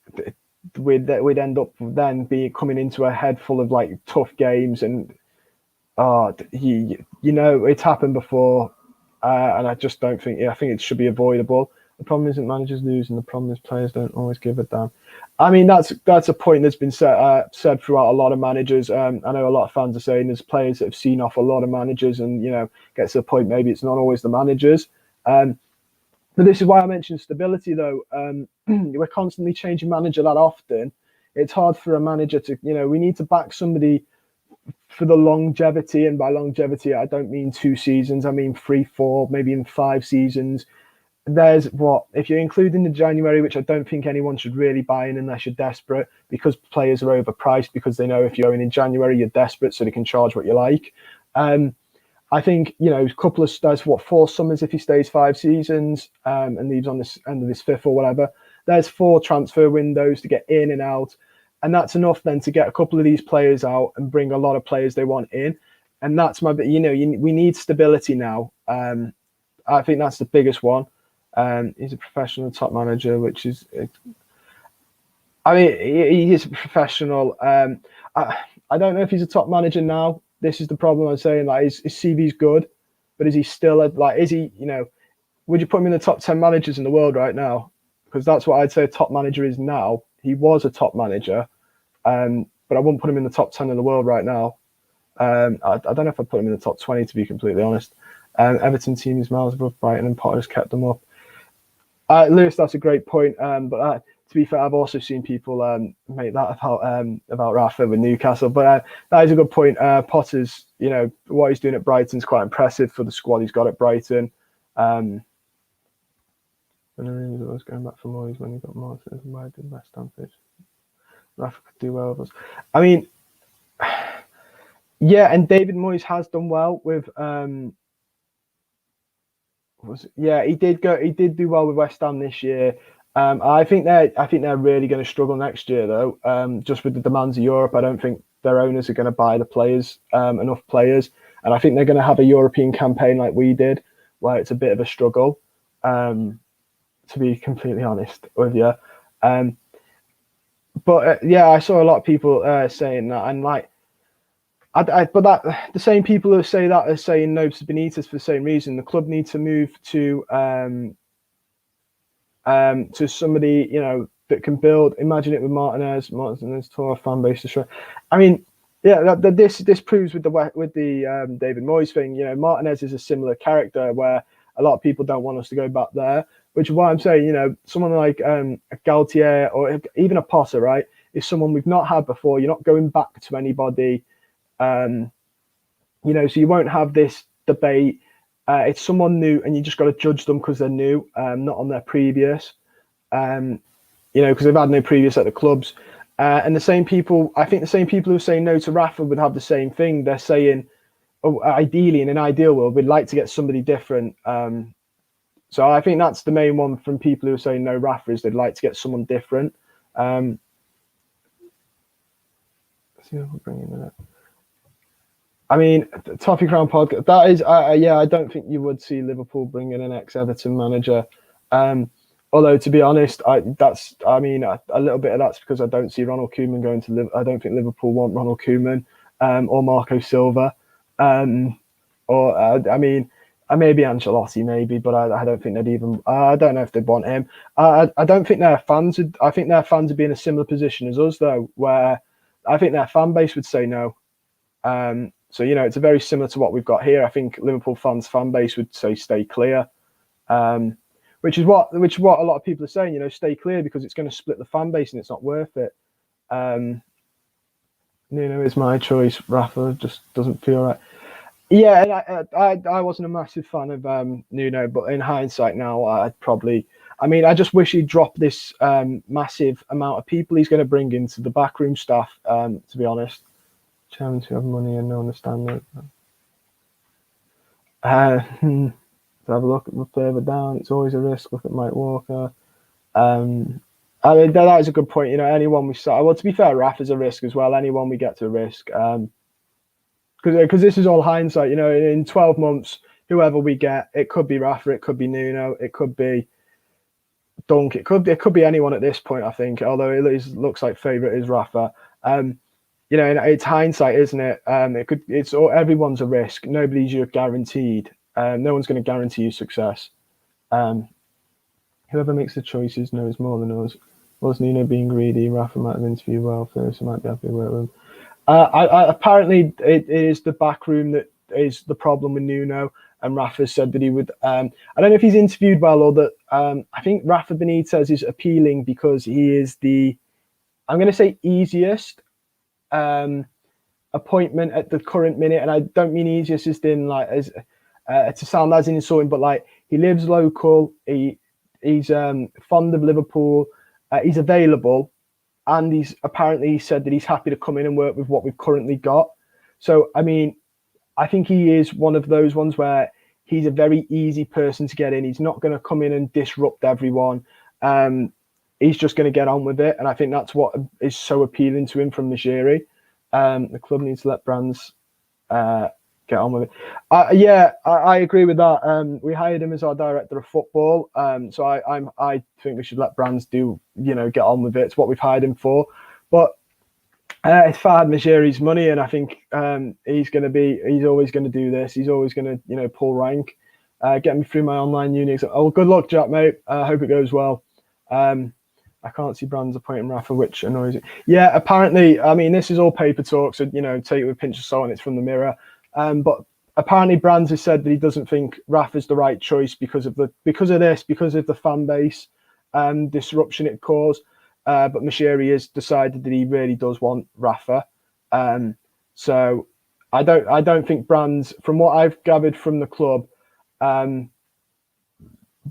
we'd end up then coming into a head full of tough games. And it's happened before. And I just don't think, I think it should be avoidable. The problem isn't managers losing. The problem is players don't always give a damn. I mean, that's a point that's been said throughout a lot of managers. I know a lot of fans are saying there's players that have seen off a lot of managers, and gets to the point maybe it's not always the managers. But this is why I mentioned stability, though. We're constantly changing manager that often. It's hard for a manager to, we need to back somebody for the longevity, and by longevity, I don't mean 2 seasons, I mean 3, 4, maybe even 5 seasons. There's what, if you're including the January, which I don't think anyone should really buy in unless you're desperate, because players are overpriced, because they know if you're going in January, you're desperate, so they can charge what you like. I think, a couple of there's 4 summers if he stays 5 seasons and leaves on this end of his 5th or whatever. There's 4 transfer windows to get in and out, and that's enough then to get a couple of these players out and bring a lot of players they want in. And that's we need stability now. I think that's the biggest one. He's a professional top manager, which is, he is a professional. I don't know if he's a top manager now. This is the problem I'm saying. Like, his CV's good, but is he still is he, would you put him in the top 10 managers in the world right now? Because that's what I'd say a top manager is now. He was a top manager, but I wouldn't put him in the top 10 in the world right now. I don't know if I'd put him in the top 20, to be completely honest. Everton team is miles above Brighton, and Potter's kept them up. Lewis, that's a great point. But to be fair, I've also seen people make that about Rafa with Newcastle. But that is a good point. Potter's, what he's doing at Brighton is quite impressive for the squad he's got at Brighton. And then he was going back for Moyes when he got Martinez, and why did West Ham fish? Rafa could do well with us. I mean, yeah, and David Moyes has done well with. He did do well with West Ham this year. I think they're really going to struggle next year though. Just with the demands of Europe, I don't think their owners are going to buy the players, enough players, and I think they're going to have a European campaign like we did, where it's a bit of a struggle. To be completely honest with you, but I saw a lot of people saying that, and like. The same people who say that are saying no to Benitez for the same reason. The club needs to move to somebody that can build. Imagine it with Martinez to our fan base to show. I mean, this proves with the David Moyes thing. Martinez is a similar character where a lot of people don't want us to go back there, which is why I'm saying someone like a Galtier or even a Potter, right, is someone we've not had before. You're not going back to anybody. So you won't have this debate. It's someone new, and you just got to judge them because they're new, not on their previous. Because they've had no previous at the clubs. And the same people who are saying no to Rafa would have the same thing. They're saying, ideally, in an ideal world, we'd like to get somebody different. So I think that's the main one from people who are saying no Rafa, is they'd like to get someone different. Let's see if we'll bring in that. I mean, Toffee Crown podcast. That is, I don't think you would see Liverpool bring in an ex-Everton manager. Although, to be honest, a little bit of that's because I don't see Ronald Koeman going to live. I don't think Liverpool want Ronald Koeman or Marco Silva, maybe Ancelotti, maybe, but I don't think they'd even. I don't know if they'd want him. I don't think their fans would. I think their fans would be in a similar position as us, though, where I think their fan base would say no. So it's a very similar to what we've got here. I think Liverpool fans' fan base would say stay clear, which is what a lot of people are saying. Stay clear because it's going to split the fan base and it's not worth it. Nuno is my choice. Rafa just doesn't feel right. Yeah, and I wasn't a massive fan of Nuno, but in hindsight now, I'd probably. I mean, I just wish he'd drop this massive amount of people he's going to bring into the backroom staff. To be honest. Chairmen who have money and no understanding. To have a look at the further down, it's always a risk. Look at Mike Walker. That is a good point. Anyone we start. Well, to be fair, Rafa's a risk as well. Anyone we get to a risk. Because this is all hindsight. In 12 months, whoever we get, it could be Rafa, it could be Nuno, it could be Dunk, it could be anyone at this point. I think, although it looks like favourite is Rafa. It's hindsight, isn't it? Everyone's a risk. Nobody's guaranteed. No one's going to guarantee you success. Whoever makes the choices knows more than us. Was Nuno being greedy? Rafa might have interviewed well first. I might be happy to work with him. Apparently, it is the back room that is the problem with Nuno. And Rafa said that he would. I don't know if he's interviewed well or that. I think Rafa Benitez is appealing because he is the. I'm going to say easiest. appointment at the current minute, and I don't mean easiest as in like as to sound as insulting, but like he lives local, he's fond of Liverpool, he's available, and he's apparently said that he's happy to come in and work with what we've currently got. So I mean, I think he is one of those ones where he's a very easy person to get in. He's not going to come in and disrupt everyone. He's just going to get on with it, and I think that's what is so appealing to him from Mashiri. The club needs to let Brands get on with it. I agree with that. We hired him as our director of football, so I think we should let Brands get on with it. It's what we've hired him for. But it's Fahad Mashiri's money, and I think he's always going to do this. He's always going to pull rank, get me through my online uni. Oh, good luck, Jack, mate. I hope it goes well. I can't see Brands appointing Rafa, which annoys me. Yeah, apparently, I mean, this is all paper talk, so, take it with a pinch of salt, and it's from the Mirror. But apparently Brands has said that he doesn't think Rafa's the right choice because of the fan base disruption it caused. But Mashiri has decided that he really does want Rafa. So I don't think Brands, from what I've gathered from the club,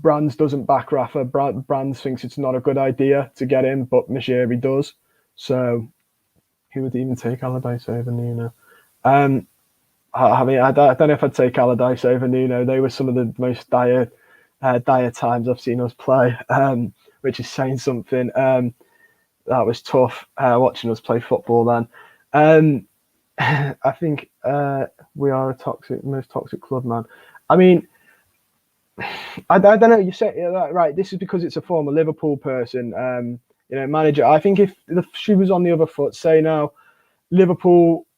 Brands doesn't back Rafa. Brands thinks it's not a good idea to get him, but Mashiri does. So who would even take Allardyce over Nuno? I mean, I don't know if I'd take Allardyce over Nuno. They were some of the most dire times I've seen us play, which is saying something. That was tough watching us play football then. I think we are a most toxic club, man. I mean, I don't know. You say right. This is because it's a former Liverpool person, manager. I think if the shoe was on the other foot, say now Liverpool,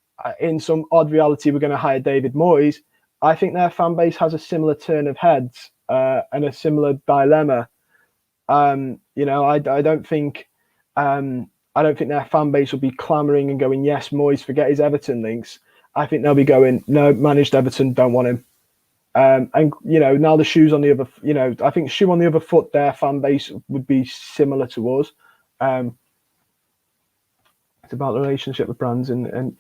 in some odd reality, we're going to hire David Moyes. I think their fan base has a similar turn of heads and a similar dilemma. I don't think their fan base will be clamouring and going, yes, Moyes, forget his Everton links. I think they'll be going, no, managed Everton, don't want him. And now the shoe's on the other, I think shoe on the other foot, their fan base would be similar to us. It's about the relationship with Brands and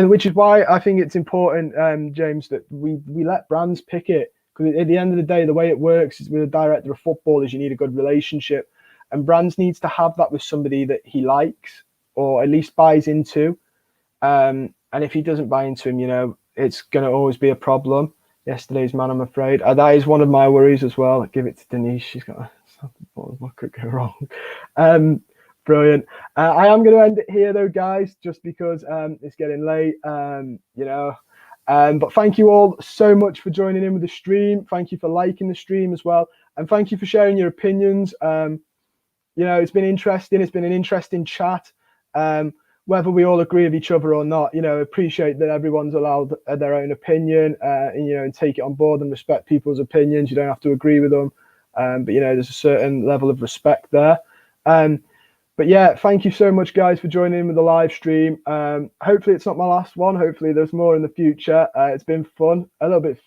which is why I think it's important, James, that we let Brands pick it, because at the end of the day, the way it works is with a director of football is you need a good relationship, and Brands needs to have that with somebody that he likes or at least buys into. And if he doesn't buy into him, it's going to always be a problem. Yesterday's man, I'm afraid. That is one of my worries as well. I give it to Denise. She's got what could go wrong. Brilliant. I am going to end it here, though, guys, just because it's getting late. But thank you all so much for joining in with the stream. Thank you for liking the stream as well, and thank you for sharing your opinions. It's been interesting. It's been an interesting chat. Whether we all agree with each other or not, appreciate that everyone's allowed their own opinion, and take it on board and respect people's opinions. You don't have to agree with them, but there's a certain level of respect there. But yeah, thank you so much, guys, for joining in with the live stream. Hopefully, it's not my last one. Hopefully, there's more in the future. It's been fun, a little bit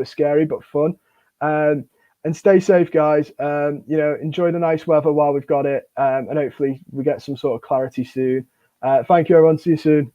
scary, but fun. And stay safe, guys. Enjoy the nice weather while we've got it, and hopefully we get some sort of clarity soon. Thank you, everyone. See you soon.